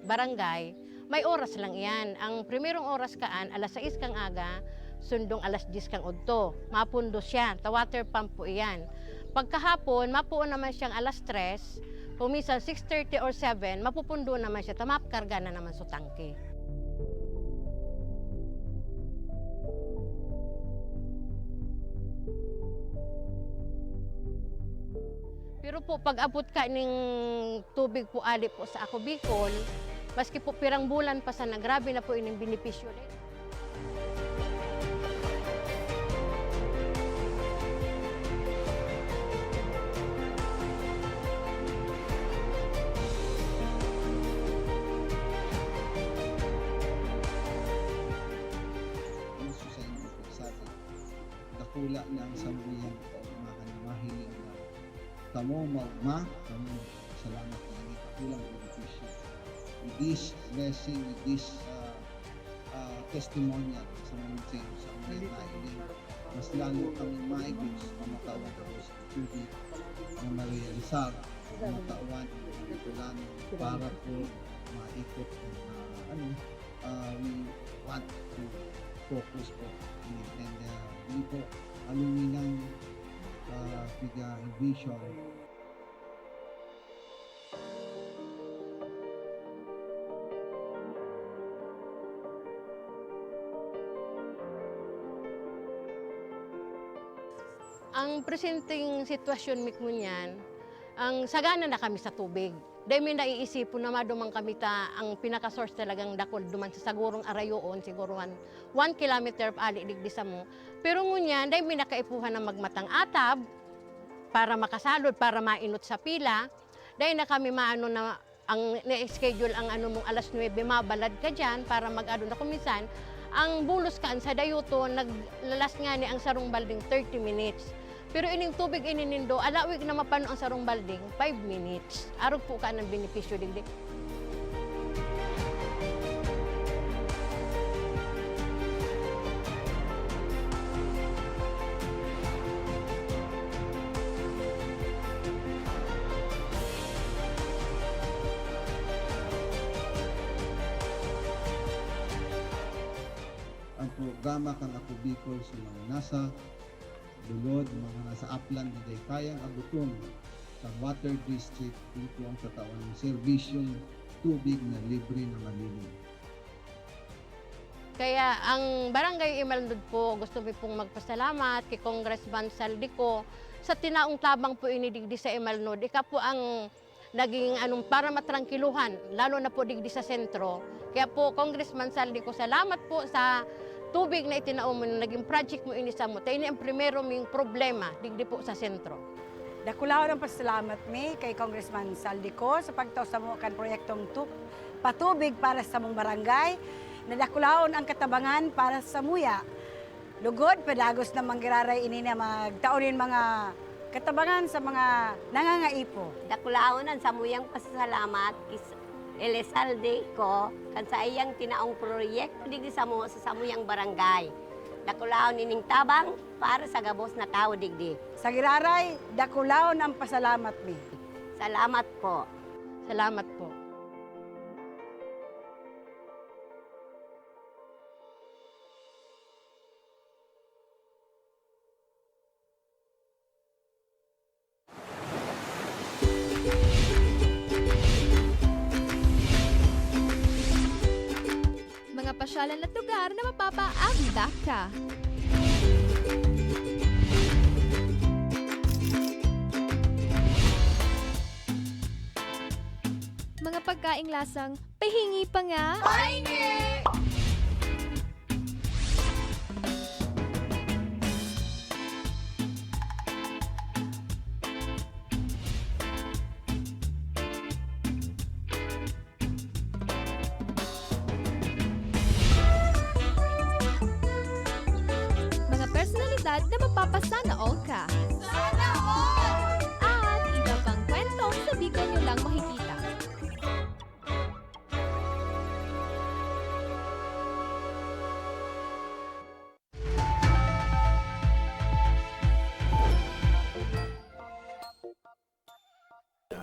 barangay, may oras lang iyan. Ang primerong oras kaan alas 6 kang aga, sundong alas 10 kang udto. Mapundo siya, ta water pump po iyan. Pagkahapon, mapuon naman siyang alas 3, kung minsan 6:30 or 7, mapupundo naman siya, tamapkarga na naman sa tangke. Pero po, pag abot ka ng tubig po ali po sa Ako Bicol, maski po pirang bulan pa sana, grabe na po ining benepisyo ulit. sa inyo po sa atin. Dakula na ang sambuyan ko, umakan na mahiling na kamo maugma, kamo salamat na naging kakulang benepisyo. With this blessing, with this testimonial sa mga sa mga nailing, mas lalo kami maigos na matawan ako sa tubig na marealisar, na matawan ang para po maikot we want to focus po and hindi po aluminang piga vision. Ang presenting sitwasyon mikmo niyan, ang sagana na kami sa tubig. Dahil may naiisipon na madumang kami ang pinaka-source talagang dakol duman sa sagurong arayoon, siguro 1 kilometer ali digdi sa mo. Pero ngunyan, dahil may nakaipuhan na magmatang atab para makasalod, para mainot sa pila. Dahil na kami maano na ang na-schedule ang ano mong alas 9, mabalad ka dyan para mag-ano na kumisan. Ang bulos kaan sa dayuto, naglalas nga ni ang sarong balding 30 minutes. Pero ining tubig ininindo, alawig na mapano ang sarong balding, 5 minutes. Arog po ka ng benepisyo digdi. Ang programa kang Ako Bicol sa mga nasa Dulod, mga nasa upland na day kayang abuton sa water district dito ang katawan ng serbisyong tubig na libre na malinis. Kaya ang Barangay Imalndod po, gusto mi pong magpasalamat kay Congressman Saldico sa tinaong tabang po inidigdi sa Imalndod. Ika po ang naging para matrangkiluhan, lalo na po digdi sa sentro. Kaya po, Congressman Saldico, salamat po sa tubig na itinaom mo, naging project mo inisa mo. Tayo ang primero ming problema, digdi po sa sentro. Dakulaw ng pasalamat mi kay Congressman Saldico sa pagtaw sa mga proyektong patubig para sa mong barangay. Nadakulaon ang katabangan para sa muya. Lugod, pedagos na manggiraray ini na magtaonin mga katabangan sa mga nangangaipo. Dakulaonan sa muyang pasasalamat Elizalde ko kan sa iyang tinaong proyekto digdi sa samuyang barangay. Dakulaon ining tabang para sa gabos na tao digdi. Sa giraray, dakulaon ang pasalamat mi. Salamat po. Salamat po. Mga pasyalan at lugar na mapapaagda ka. Mga pagkaing lasang pahingi pa nga. Pahingi! personalidad na mapapasana all ka. Sana all! At iba pang kwento sa Bicol nyo lang makikita.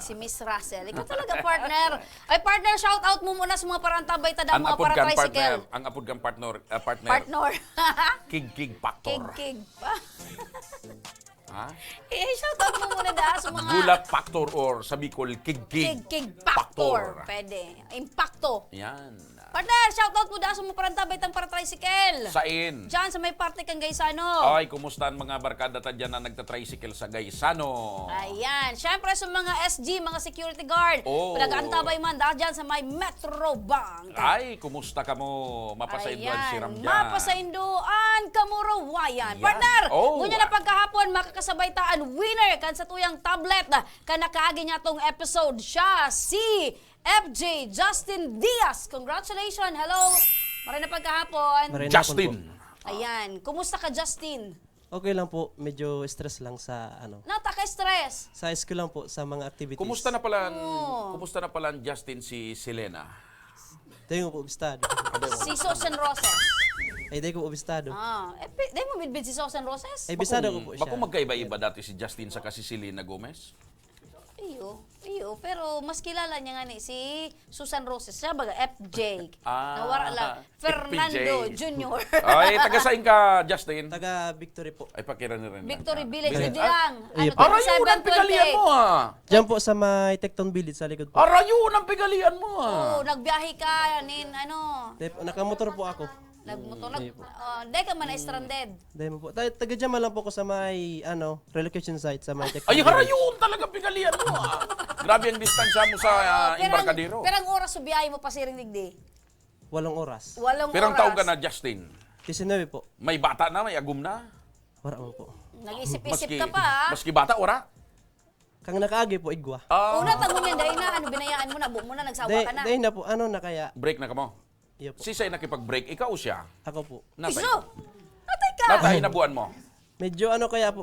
Si Miss Russell. Ikaw talaga, partner. Ay, partner, shout out mo muna sa mga parantabay tada, mga para-tricycle. Ang apod kang partner. Partner. Kig Factor. Kig. Ha? Shout out mo muna sa mga... Gulat Factor or sa Bicol, Kig Factor. Pwede. Impacto. Yan. Partner, shout out mo sa mga parantabay tang para-tricycle. Sain. Diyan sa may parte kang Gaisano. Ay, kumusta ang mga barkada ta dyan na nagta-tricycle sa Gaisano? Ayan. Siyempre sa mga SG, mga security guard. Oh. Pinag-aantabay man dyan sa may Metro Bank. Ay, kumusta ka mo? Mapasainduan si Ram dyan. Mapasainduan kamurawayan. Ayan. Partner, Oh. ngunyan na pagkahapon, makakasabay taan winner kan sa tuyang tablet kan nakaagi niya tong episode. Siya, si FJ Justin Diaz. Congratulations. Hello. Maray na pagkahapon. Justin. Ayan. Kumusta ka, Justin? Okay lang po, medyo stress lang sa Nataka-stress. sa school lang po sa mga activities. Kumusta na pala Justin si Selena? Dahil ko po obstado. Si Susan Roses. Ay, dahil ko po obstado. Dahil mo midbid si Susan Roses? Ay, bisado ko po siya. Bako magkaiba-iba dati si Justin sa si Selena Gomez? Iyo, pero mas kilala niya nga ni si Susan Roses. Siya baga FJ. Ah, Nawara lang. Fernando FPJ. Jr. Ay, taga-sain ka, Justin? Taga Victory po. Ay, pakira na rin. Victory Village. Village. Hindi lang. Ayun po. Arayon ang pigalian mo, Diyan po sa may Tecton Village sa likod po. Arayon ang pigalian mo, Oo, nagbiyahe ka. Nakamotor po ako. Nagmotor. Dahil ka man na stranded. Dahil mo po. Taga-diyan lang po ako sa may, relocation site sa may Tecton Ay, Village. harayon talaga pigalian mo, Grabe ang distansya mo sa Embarcadero. Pero ang oras sa biyahe mo pa si Digdi? 8 oras. 8 Pero ang oras. taong ka na, Justin? 19 po. May bata na, may agum na? Wala mo po. Nag-isip-isip ka pa, Maski bata, ora? Kang nakaagi po, igwa. Una, tangon yan, dahil na, binayaan mo na, buo mo na, nagsawa ka na. Dahil na po, na kaya? Break na ka mo? Iya po. Si Say nakipag-break, ikaw o siya? Ako po. Natay. Natay ka! Natay na buwan mo? Medyo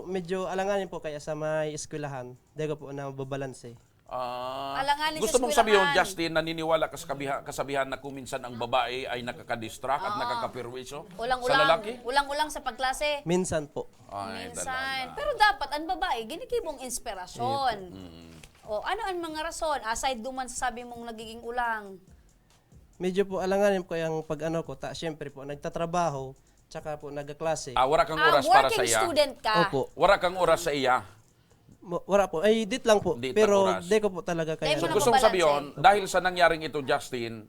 medyo alanganin po kaya sa may eskwelahan. Dahil ko po na mababalanse. Alanganin Gusto sa mong sabihin, eskwelahan. Justin, naniniwala ka sa kasabihan na kung minsan ang babae ay nakakadistract at nakakapirwisyo sa lalaki? Ulang-ulang sa pagklase. Minsan po. Ay, Minsan. Pero dapat, ang babae, ginikibong inspirasyon. O ano ang mga rason? Aside duman sa sabi mong nagiging ulang. Medyo po alanganin ko yung pag ko, syempre po, nagtatrabaho, tsaka po nagkaklase. Wala kang oras para sa working iya? student ka. Opo. Wala kang oras sa iya? Wala po. Ay, dit lang po. Dit pero lang oras. di ko po talaga kaya. So gusto mong sabihin, dahil sa nangyaring ito, Justin,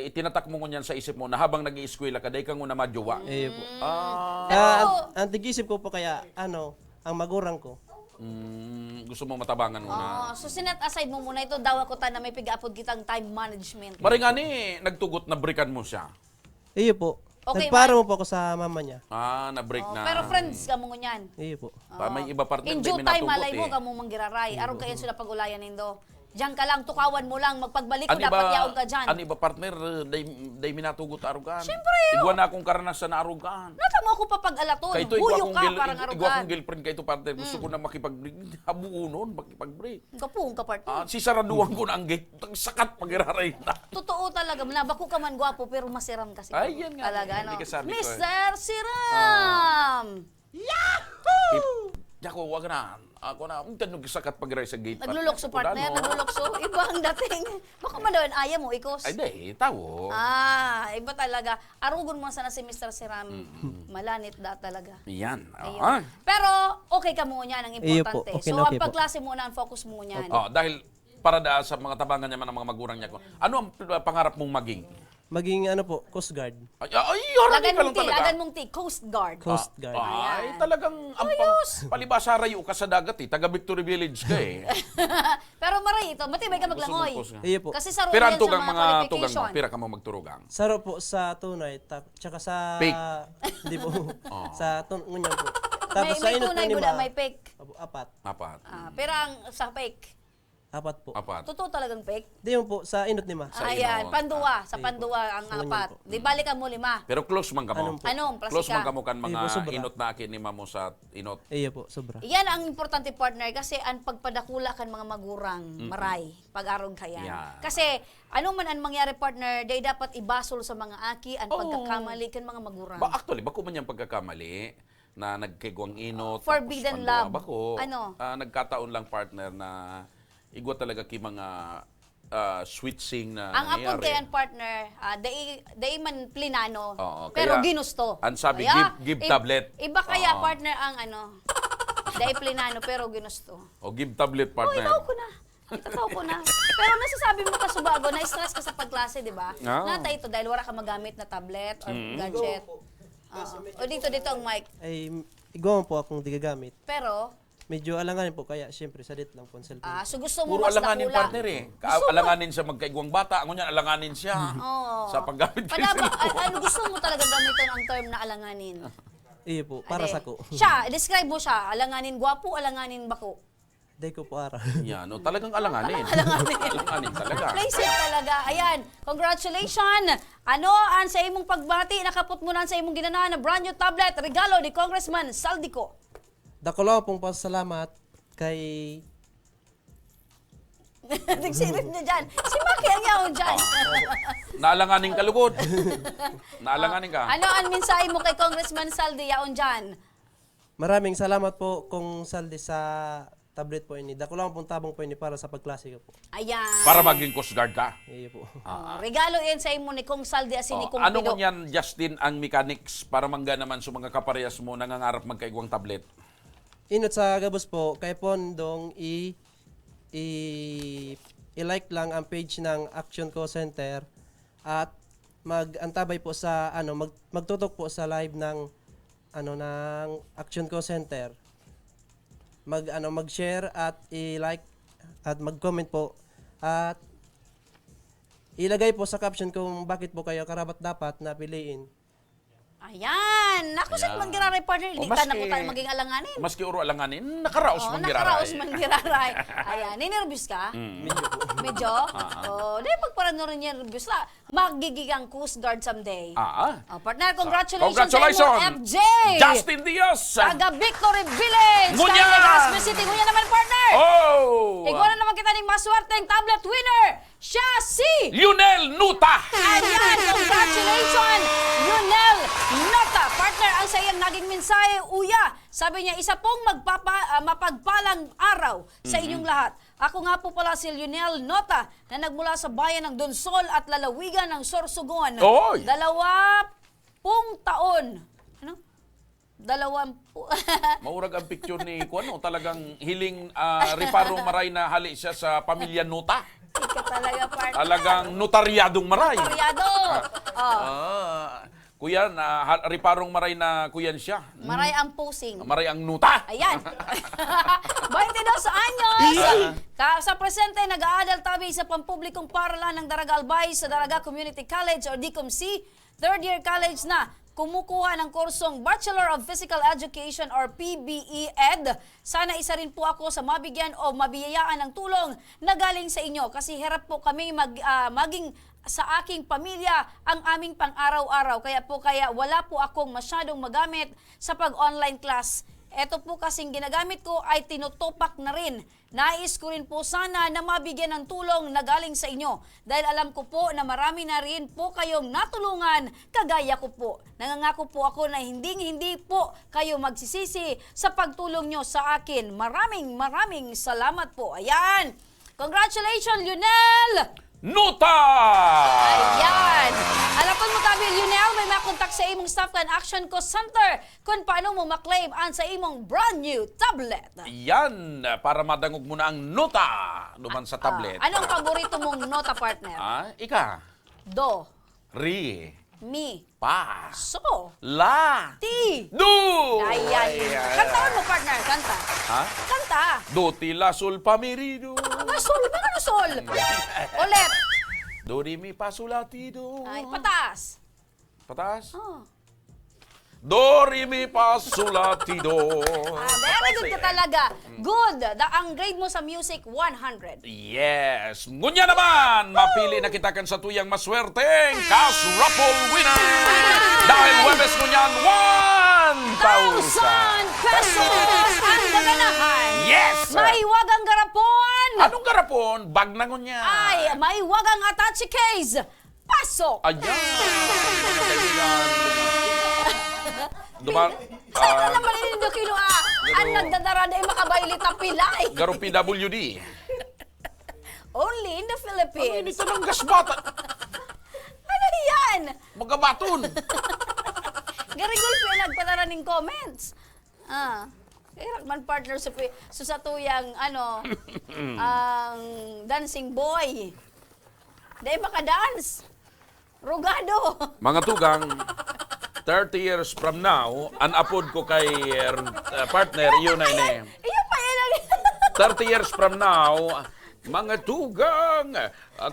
itinatak mo ngunyan sa isip mo na habang nag-iiskwela ka, dahil kang una madyowa. Eh po. Ang tig-isip ko po kaya, ang magurang ko. Gusto mo matabangan muna. So sinet aside mo muna ito, daw ako na may pigaapod kitang time management. Maring nga ni, nagtugot na breakan mo siya. Iyo po. Okay, Nagpara mo po ako sa mama niya. Na-break na. Pero friends ka mo ngunyan. Iyo po. May iba partner, In di due may time, natugot malay mo ka mo manggiraray. Aron kayo sila pag-ulayan nindo. Diyan ka lang, tukawan mo lang, magpagbalik ko, dapat yaong ka dyan. Ano iba partner, day minatugot arugan. Siyempre, Igwa na akong karanasan na arugan. Nata mo ako pa pag-alaton. Kaya ito, Huyo ka, parang igwa arugan. akong girlfriend kay ito partner. Gusto ko na makipag-break. Habuo nun, makipag-break. Kapung ka, partner. Sisaraduan ko na ang gate. Sakat pag-iraray na. Totoo talaga. Nabako ka man gwapo, pero masiram kasi. Ay, yan nga. Talaga, Hindi no? ka sabi ko, Mr. Siram! Yahoo! Dako, wag na. Ako na, tanong sakat pag-iray sa gate. Naglulokso, partner. Naglulokso. Iba ang dating. Baka man daw, ayaw mo, ikos. Ay, di, tawo. Iba talaga. Arugon mo sana si Mr. Siram. Malanit da talaga. Yan. Ayun. Pero, okay ka muna ang importante. Okay, so, ang okay po. pagklase muna, ang focus mo niyan. Dahil para sa mga tabangan niya man ng mga magurang niya ko, ano ang pangarap mong maging? Maging Coast Guard. Ay, harapin ka lang talaga. Lagan mong Coast Guard. Coast Guard. Ay, talagang palibasa rayo ka sa dagat eh. Taga Victory Village ka eh. Pero maray ito, matibay ka maglangoy. Iyo po. Kasi sa Pira ang Royal sa tugang mga mga tugang mo. qualification. Pira ka mo magturugang. Saro po sa tunay, tsaka sa... Fake. Hindi po. Sa ngunyan po. May tunay gula, may fake. 4. Apat. Pero ang sa fake. Apat po. Apat. Totoo talagang fake? Di yun po, sa inot ni Ma. Ayan, panduwa. Sa Sige panduwa ang Sa inyo apat. po. Di balik ka mo 5. Pero close man kamo. Anong Close man plasika? kamo kan Iya mga po, sobra. inot na akin ni mamo sa inot. Iya po, sobra. Yan ang importante partner kasi ang pagpadakula kan mga magurang maray pag-arog kaya. Yeah. Kasi ano man ang mangyari partner, day dapat ibasol sa mga aki ang pagkakamali kan mga magurang. Ba actually bako man yang pagkakamali na nagkigwang inot. Forbidden tapos panduwa. love. Bako. Ano? Nagkataon lang partner na igwa talaga ki mga switching na Ang apod nangyayari. kayan partner, day man plinano, Oo, pero kaya ginusto. ang sabi, Kaya, give tablet. Iba kaya Oo. partner ang day plinano pero ginusto. O give tablet partner. Itaw ko na. Itaw ko na. Pero nasasabi mo ka subago, na-stress ka sa pagklase, di ba? Ah. Nata ito dahil wala ka magamit na tablet or gadget. O dito ang mic. Ay, igawan po akong di gagamit. Pero, Medyo alanganin po, kaya siyempre salit lang po ang cellphone. so gusto mo Puro mas alanganin dakula. partner eh. Alanganin siya magkaigwang bata. Ang niyan, alanganin siya. Oo. Sa paggamit ng Panaba, cellphone. ano gusto mo talaga gamitin ang term na alanganin? Iya po, para Ade. sa ko. Siya, describe mo siya. Alanganin gwapo, alanganin bako. Day ko po ara. Yan, no, talagang alanganin. Alanganin talaga. Place it talaga. Ayan, congratulations. Ano ang sa imong pagbati, nakapot mo na sa imong ginanahan na brand new tablet, regalo ni Congressman Saldico. Dako lang pong pasalamat kay Nagsirit niya dyan. Si Maki ang yaon dyan. Naalanganin ka lugod. Naalanganin ka. Ano ang mensahe mo kay Congressman Saldi yaon dyan? maraming salamat po kung saldi sa tablet po ini. Dako lang pong tabang po ini para sa pagklase ko po. Ayan. Para maging Coast Guard ka. Iya po. Regalo yan sa imo ni Kong Saldi asin ni Kong Ano Pido. mo yan, Justin, ang mechanics para mangga naman sa mga kaparehas mo nangangarap magkaigwang tablet? Inot sa gabos po, kay Pondong i-like lang ang page ng Action Co Center at mag-antabay po sa magtutok po sa live ng ng Action Co Center. Mag-share at i-like at mag-comment po at ilagay po sa caption kung bakit po kayo karapat dapat na piliin. Ayan. Naku, sa man giraray partner, hindi ka na po tayo maging alanganin. Maski uro alanganin, nakaraos man giraray. Nakaraos man giraray. Ayan, ninervous ka? Medyo po. Medyo? Di magparano rin yan nervous na. Magigigang Coast Guard someday. Partner, congratulations Congratulations! sa imo, FJ! Justin Diaz! Taga Victory Village! Ngunya! Taga Legazpi City. Ngunya naman, partner! Oh! Ikaw na naman kita ng maswerteng tablet winner! Siya si... Lionel Nuta! Ayan, congratulations! Lionel Nota, partner, ang sayang naging mensahe, uya. Sabi niya, isa pong mapagpalang araw sa inyong lahat. Ako nga po pala si Lionel Nota na nagmula sa bayan ng Donsol at lalawigan ng Sorsogon. Oy! 20 taon. Ano? 20... Maurag ang picture ni Kuano, talagang hiling Riparo Maray na hali siya sa pamilya Nuta. Ika talaga, partner. Talagang notaryadong Maray. Notaryado. Kuya, Riparong Maray na kuyan siya. Maray ang posing. Maray ang Nuta. Ayan. 22 anyos. Sa presente, nag-aadal tabi sa pampublikong paralan ng Daraga Albay sa Daraga Community College or DCOMC. Third year college na. Kumukuha ng kursong Bachelor of Physical Education or PBE-Ed. Sana isa rin po ako sa mabigyan o mabiyayaan ng tulong na galing sa inyo kasi hirap po kami maging sa aking pamilya ang aming pang-araw-araw. Kaya wala po akong masyadong magamit sa pag-online class. Ito po kasing ginagamit ko ay tinutupak na rin. Nais ko rin po sana na mabigyan ng tulong na galing sa inyo. Dahil alam ko po na marami na rin po kayong natulungan kagaya ko po. Nangangako po ako na hindi po kayo magsisisi sa pagtulong nyo sa akin. Maraming salamat po. Ayan! Congratulations, Lionel! Nuta! Ayan! Alapon mo tabi, Lionel, may makontak sa imong staff kan Action Co Center kung paano mo maklaim ang sa imong brand new tablet. Yan, para madangog mo na ang Nuta duman sa tablet. Anong paborito mong nota, partner? Ika. Do. Ri. Mi. Pa. So. La. Ti. Du. Ayan. Kantaon mo, partner. Kanta. Ha? Kanta. Do ti la sol pa mi ri do. Sol. Ano sol? Ulit. Do ri mi pa sol la ti do. Ay, patas. Patas? Oh. Do, re, mi, fa, sol, la, ti, do. Very good ka talaga. Good. Ang grade mo sa music, 100. Yes! Ngunya naman, mapili na kita kan sa tuyang maswerteng Cash Raffle winner! Dahil Webes ngunyan, 1,000 pesos ang gaganahan. Yes! May wagang garapon. Anong garapon? Bag na ngunya. Ay, may wagang attache case. Pasok. Ayan! Kaibigan. Ano naman inindo kilo ang nagdadara na makabaylit ang pilay. Garo PWD. Only in the Philippines. Ito ng gasbatan. Ano yan? Magabaton. Garigol pa nagpadara ng comments. Kaya man partner sa tuyang ang dancing boy. Dahil makadance. Rugado. Mga tugang, 30 years from now, an apod ko kay partner, yun na ini. Iyo pa yan. 30 years from now, mga tugang,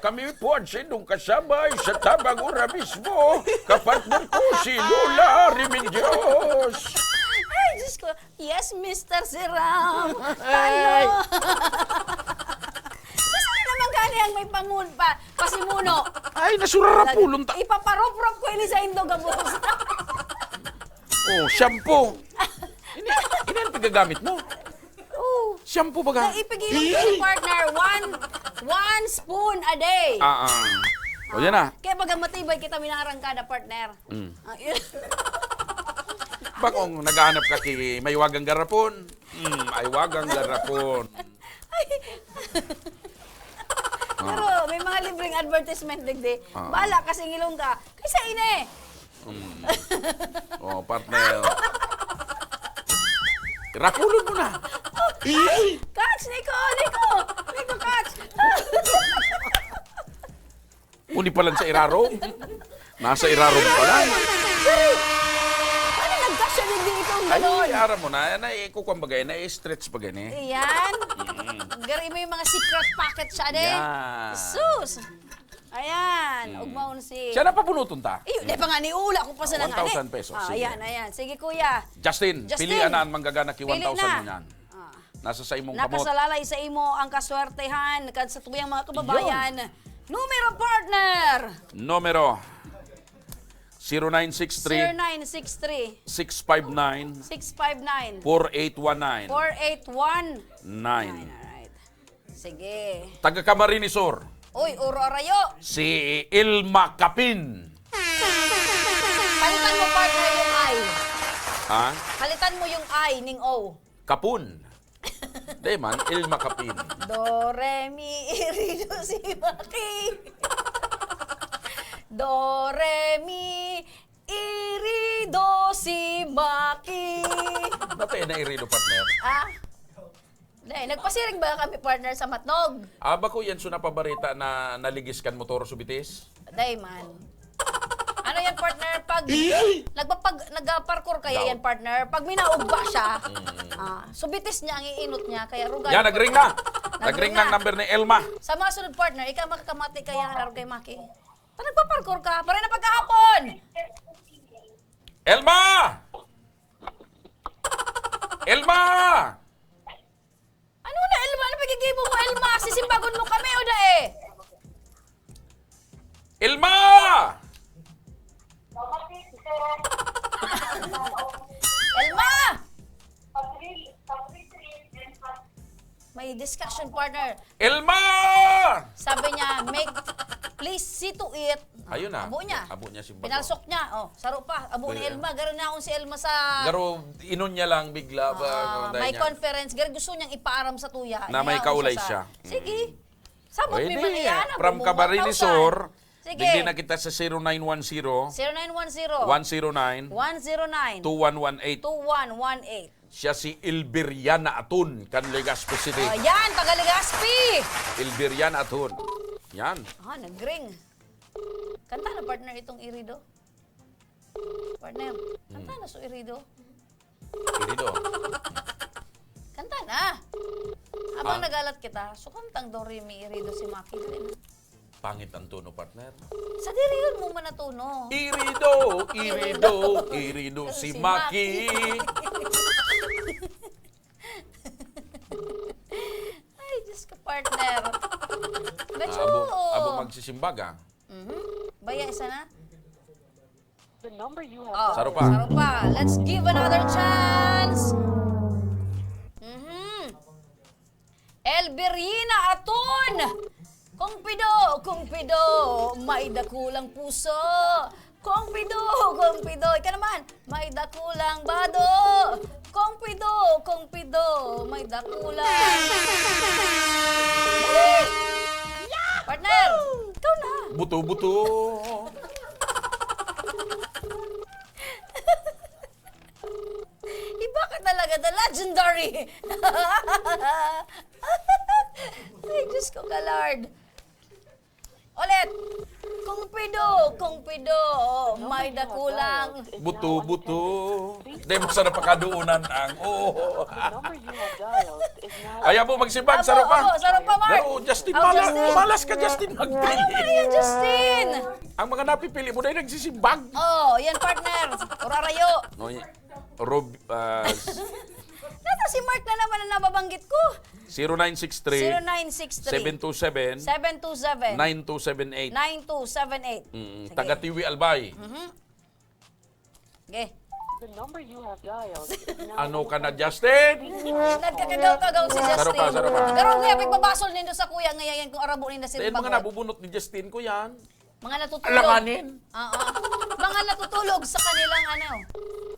kami po ang sinong kasabay sa tabang ura mismo, kapatner ko si Lola Remedios. Ay, Diyos ko. Yes, Mr. Siram. Ano? Saan naman gani ang may pangun pa? Pasimuno. Ay, nasurarapulong ta. Ipaparop-rop ko ini sa Indo Gabos. Oh, shampoo. Ini ang pagagamit mo. Oh. Shampoo baga. Naipigilong ko yung partner, one spoon a day. O yan na. Kaya baga matibay kita minarangkada, partner. Bakong naghahanap ka kay may wagang garapon? Ay wagang garapon. Pero may mga libreng advertisement digdi. Bala kasi ngilong ka. Kaysa ine. Oh, partner. Rapulon mo na. Catch, Nico, catch. Uni pa lang sa iraro. Nasa iraro pa lang. Ano nagkasya digdi itong Ay, ganon? ara mo na. Kukuha bagay, na-stretch bagay ni. Ayan. Gari mo yung mga secret packet siya de. Yan. Sus. Ayan. Ugmaon si... Siya na pabunuton ta. Iyo, di pa nga niula ko pa sa nangani. 1,000 pesos. Sige. Ayan. Sige, kuya. Justin, pilihan na ang manggagana ki 1,000 Pili na. mo yan. Nasa sa imong kamot. Nakasalalay sa imo ang kaswertehan kad sa tuyang mga kababayan. Numero partner. Numero 0963 0963 659 659 4819 4819. 9. Alright. Sige. Taga Camarines Sur. Uy, Uro Arayo. Si Ilma Capin. Palitan mo partner yung I. Ha? Palitan mo yung I ning O. Kapun. Di man, Ilma Capin. Do, re, mi, ri, do, si, maki. Do, re, mi, iri, do, si, maki. Ba't na irido, partner? Nagpasiring ba kami partner sa Matnog? Bako yan na pabarita na naligiskan motor subitis? Day man. Ano yan partner? Pag nagparkour kaya yan partner, pag minaugba siya, subitis niya ang iinot niya, kaya rugay. Yan, nagring na. Nagring na ang number ni Elma. Sa mga sunod partner, ikaw makakamati kaya harap kay Maki. Pag nagpa-parkour ka, para na pagkahapon! Elma! Elma! Ano na, Elma? Ano pagkikibo mo, Elma? Sisimbagon mo kami o dae? Elma! Elma! May discussion partner. Elma! Sabi niya, please see to it. Ayun na. Abo niya. Abo niya si Bago. Pinalsok niya. Saro pa. Abo ni Elma. Garo na akong si Elma sa... Garo, inon niya lang bigla. may conference. Garo gusto niyang ipaaram sa tuya. Na may kaulay siya. Sige. Sabot may Pwede. maniyan. From Camarines Sur, sige. hindi na kita sa 0910 0910 109 109 2118. 2118. Siya si Ilbiriana Atun, kan Legazpi City. Ayan, taga Legazpi. Ilbiriana Atun. Yan. Nag-ring. Kanta na partner itong Irido. Partner, kanta na so Irido. Irido. Kanta na. Habang nagalat kita, so kantang do re mi Irido si Maki. Pangit ang tono, partner. Sa diri yun mo man natuno. Irido, si Maki. Ay, Diyos ka, partner. Medyo... Abo magsisimbaga. Baya, isa na? Saro pa. Saro pa. Let's give another chance. Elberina Aton. Kumpido, may dakulang puso. Kumpido, ikaw naman, may dakulang bado. Kumpido, may dakulang. Dali! Partner, ikaw na. Buto. Iba ka talaga, the legendary. Ay, Diyos ko ka, Lord. Ulit. Kumpido, may dakulang. Buto. Di mo sana pakaduunan ang Ayaw mo magsimbag, saro pa. Saro pa, Mark. Pero Justin, Justin. malas ka, Justin, magpili. Ano yan, Justin? Ang mga napipili mo na nagsisimbag. Yan, partner. Urarayo. Nata si Mark na naman na nababanggit ko. 0963 0963 727 727 9278. 9278. Taga TV Albay. Okay. Ano ka na, Justin? Nagkakagaw-kagaw si Justin. Saro pa. Garong nga, pagbabasol nindo sa kuya ngayon kung arabo ninda si Dahil mga Bagot. nabubunot ni Justin ko yan. Mga natutulog. Alanganin. Oo. Mga natutulog sa kanilang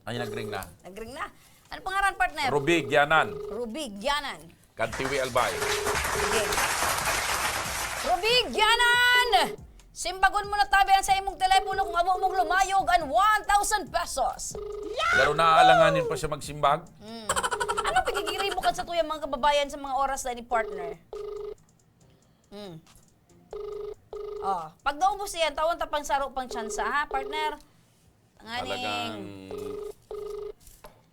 Ay, nagring na. Nagring na. Ano pangaran, partner? Ruby Gyanan. Ruby Gyanan. Kan TV Albay. Sige. Ruby Gyanan! Simbagon mo na tabihan sa imong telepono kung amo mong lumayog ang 1,000 pesos. Pero naaalanganin pa siya magsimbag. Ano pagigiri mo sa tuyang mga kababayan sa mga oras na ni partner? Pag naubos yan, tawon tapang saro pang tsansa, ha, partner? Talagang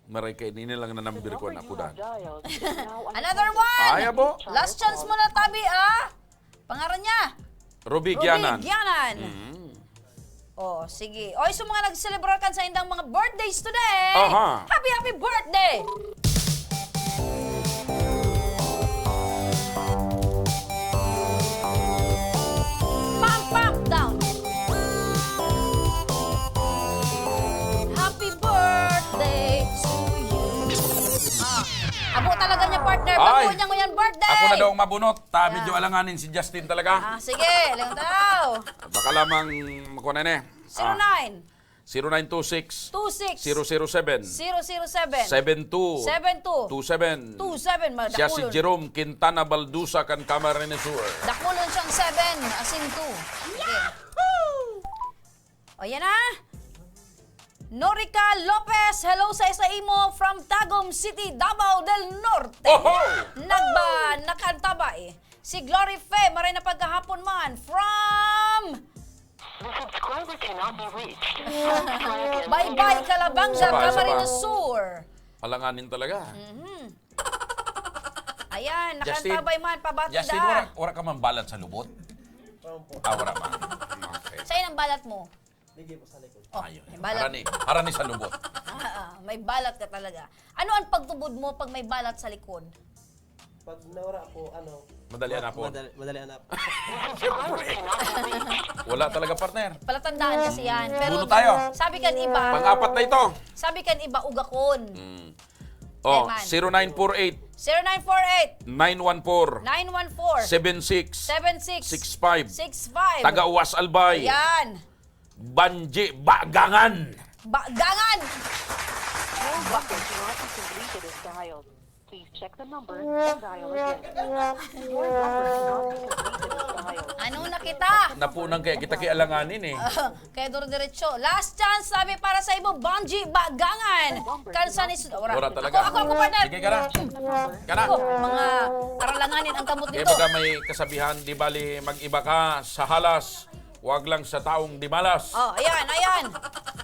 maray kay nini lang na number ko na pudan. Another one! Ay, abo. Last chance mo na tabi, Pangaran niya? Ruby Gyanan. Sige. So mga nag-celebrate kan sa indang mga birthdays today. Aha. Happy birthday! Pump down. Happy birthday to you. Abo talaga niya, partner. Bago niya ngayon birthday. Ako na daw ang mabunot. Medyo alanganin si Justin talaga. Sige, lang daw. Baka lamang makuha na 0926 007 007 72 27 Siya si Jerome Quintana Baldusa kan Camarines Sur. Dakulon siyang 7 asin 2. Yan na. Norica Lopez, hello sa imo from Tagum City, Davao del Norte. Nakantabay. Si Glory Fe, maray na pagkahapon man from... The subscriber cannot be reached. Bye-bye, Calabanga, Camarines Sur. Alanganin talaga. Ayan, nakantabay man, pabati Justin, da. wala ka man balat sa lubot? Wala man. Okay. Sa'yo ang balat mo? Ayun. May balat. Harani sa lubot. May balat ka talaga. Ano ang pagtubod mo pag may balat sa likod? Pag nawara po, Madalian na po. Madalian na po. Wala talaga, partner. Palatandaan kasi yan. Pero Buno tayo. sabi kan iba. Pang-apat na ito. Sabi kan iba, ugakon. 0948 0948 914 914 76 65 65 Taga-Uwas Albay. Yan. Banji Bagangan. Bagangan! Please check the number and dial again. Your number cannot be completed as dialed. Ano na kita? Napunang kaya kita kialanganin eh. Kaya duro diretso. Last chance sabi para sa ibo, Banji Bagangan. Kansanis. Wala talaga. Ako partner. Sige ka na. Mga aralanganin ang kamot Kaya nito. baga may kasabihan, di bali mag-iba ka sa halas, wag lang sa taong di malas. Ayan.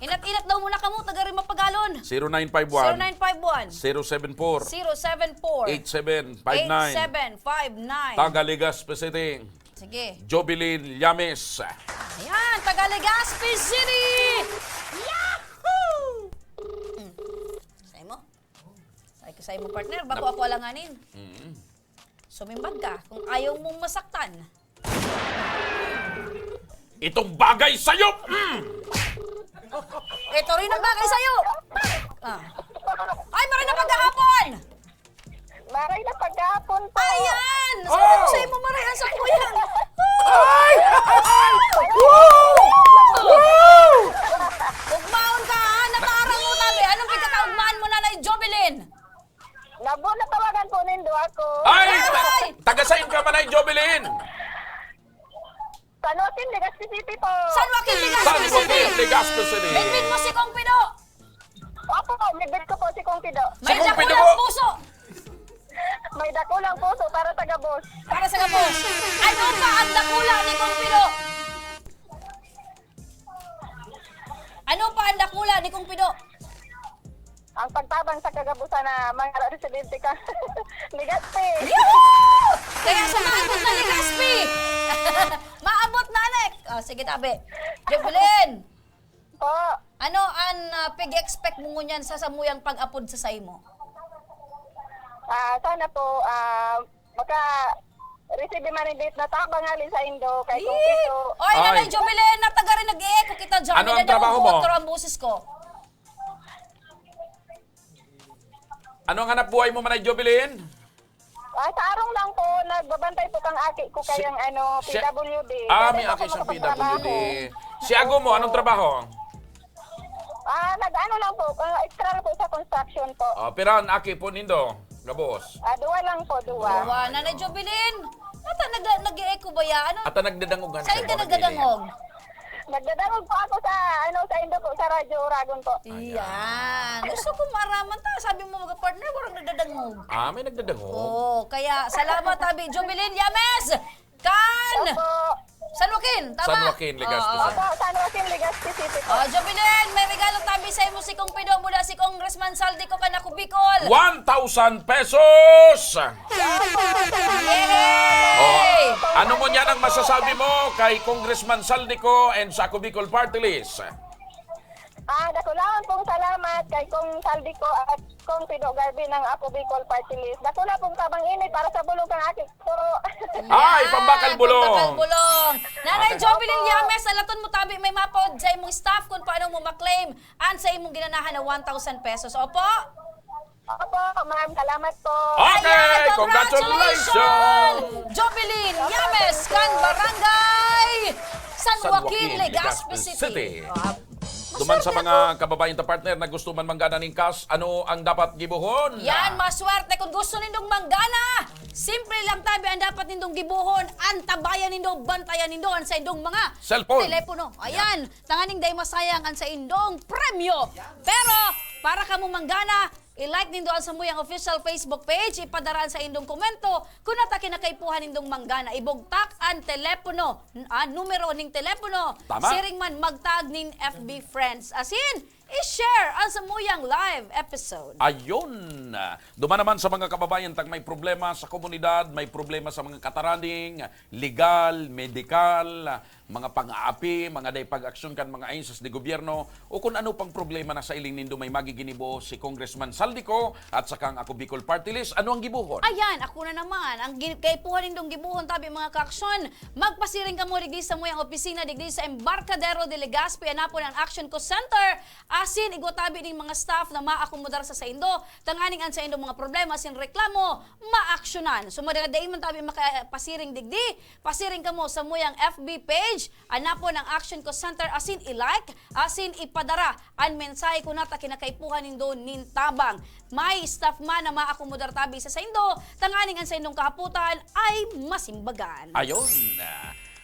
Inat-inat daw muna kamo, taga rin mapagalon. 0951 0951 074 074 8759 8759 Taga Legazpi City Sige. Jobilin Llames. Ayan, taga Legazpi City! Yahoo! Say mo? Say mo, partner, bako ako alanganin. Sumimbag ka kung ayaw mong masaktan. Itong bagay sa'yo! Ito rin ang bagay sa'yo! Ay, maray na paghahapon! Maray na paghapon po. Ayan! Sabi ko sa'yo mo, maray, ang sakuyang! Ay! Ugmaon ka, ha? Natarang mo tabi. Anong pagkakaugmaan mo, Nanay Jovelyn? Nabo na tawagan po nindo ako. Ay! Tagasain ka man ay Jobilin! San Joaquin, Legazpi City po. San Joaquin, Legazpi San City! Joaquin, Legazpi City. Binbin mo si Kong Pido! Opo, nagbit ko po si Kong Pido. May Kong Pido dakulang po. puso! May dakulang puso para taga-boss. Para sa kapos. Ano pa ang dakula ni Kong Pido? Ano pa ang dakula ni Kong Pido? Ang pagtabang sa kagabusan na mga residente ka. Legazpi. Yuhuu! Kaya sumaabot na Legazpi! Maabot na, Anek! Oh, sige, tabi. Jovelyn! Po. Ano ang pig-expect mo ngunyan sa samuyang pag-apod sa say mo? Sana po, receive man yung date na tabangali sa Indo kay Kong Pido. Oy, Nanay Jovelyn, nataga rin nag-i-echo kita dyan. Ano ang trabaho mo? Ang boses ko. Ano ang hanap buhay mo man ay Jobilin? Sa arong lang po, nagbabantay po kang aki ko kayang PWD. May aki siyang PWD. Si Ago mo, anong trabaho? Nag-ano lang po, extra lang po sa construction po. Pero ang aki po nindo, gabos. Duwa lang po, duwa. Duwa, Nanay Jovelyn. Ata, nag-i-echo ba ya? Ano? At nagdadangugan Saan ka nagdadangog? Nagdadangog po ako sa Indo po, sa Radyo Uragon po. Iyan. Gusto ko maraman ta. Sabi mo mga partner, parang nagdadangog. May nagdadangog. Kaya salamat, Tabi. Jovelyn Llames! Kan! San Joaquin, tama? San Joaquin, Legazpi City. Opo, San Joaquin, Legazpi City po. Jovelyn, may regalo Tabi sa mo si Kong Pido mula si Congressman Saldico Kanako Bicol. 1,000 pesos! Yay! Ano mo niyan ang masasabi mo kay Congressman Saldico and sa Ako Bicol Party List? Dakulaan pong salamat kay Kong Saldico at Kong Pido Garby ng Ako Bicol Party List. Dakula pong tabang init para sa bulong kang aking turo. Pambakal bulong! Bulong. Nanay Jovelyn Llames, alaton mo Tabi, may mapod sa imong staff kung paano mo maklaim ang sa imong ginanahan na 1,000 pesos. Opo? Opo, ma'am, salamat po. Okay, congratulations! Jovelyn Llames, kan Barangay San Joaquin, Legazpi City. Duman sa mga kababayan ta partner na gusto man manggana ning cash, ano ang dapat gibuhon? Yan, maswerte kung gusto nindong manggana. Simple lang Tabi ang dapat nindong gibuhon. Antabayan nindo, bantayan nindo ang sa indong mga cellphone. Telepono. Ayan, tanganing day masayang ang sa indong premyo. Pero, para ka mo manggana, i-like nindo ang samuyang official Facebook page, ipadaraan sa indong komento kung nataki na kaipuhan nindong manggana. Ibugtak ang telepono, numero ning telepono. Tama. Siring man magtag ning FB friends. Asin, i-share ang samuyang live episode. Ayun. Duman naman sa mga kababayan tag may problema sa komunidad, may problema sa mga kataraning, legal, medical, mga pang-aapi, mga day pag-aksyon kan mga ahensiyas de gobyerno o kung ano pang problema na sa iling nindo may magiginibo si Congressman Saldico at saka ang Ako Bicol Party List. Ano ang gibuhon? Ayan, ako na naman. Ang kaipuhan nindong gibuhon Tabi mga kaaksyon. Magpasiring ka mo digdi sa muyang opisina digdi sa Embarcadero de Legazpi. Anapon ang Action Co Center. Asin, igwatabi ng mga staff na maakomodar sa Indo. Tanganing ang sa Indo mga problema, sin reklamo, maaksyonan. So, madagaday man Tabi makapasiring digdi. Pasiring ka mo sa muyang FB page. Anapon ang Action Co Center. Asin, i-like. Asin, ipadara. Ang mensahe ko nata kinakaipuhan nindo nintabang. May staff man na maakomodar Tabi sa Indo. Tanganing ang sa Indong kahaputan ay masimbagan. Ayun.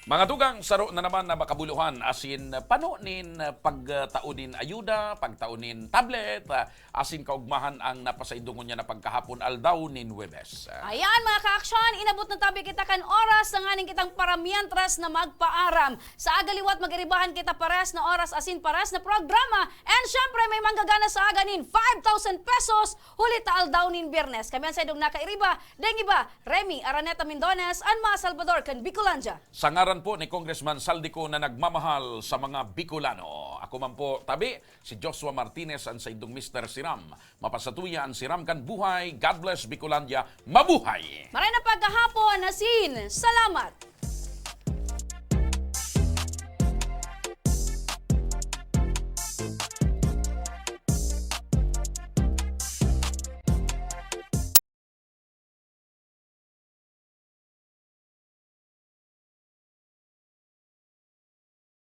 Mga dugang, saro na naman na makabuluhan asin panunin pagtaunin ayuda, pagtaunin tablet, asin kaugmahan ang napasaidungon niya na pagkahapon aldaw nin Huwebes. Ayan mga ka-aksyon, inabot na tabi kita kan oras ng aning kitang paramiantras na magpaaram. Sa agaliwat magiribahan kita pares na oras asin pares na programa. And syempre may manggagana sa aganin 5,000 pesos huli taal daw nin Biyernes. Kami ang saydong nakairiba, deng iba, Remy Araneta Mindones, and mga Salvador kan Bicolandia. Sa ngaran po ni Congressman Saldico na nagmamahal sa mga Bicolano. Ako man po tabi, si Joshua Martinez ang saydong Mr. Siram. Mapasatuya ang Siram kan buhay. God bless Bicolandia. Mabuhay! Maray na pagkahapon, asin, salamat!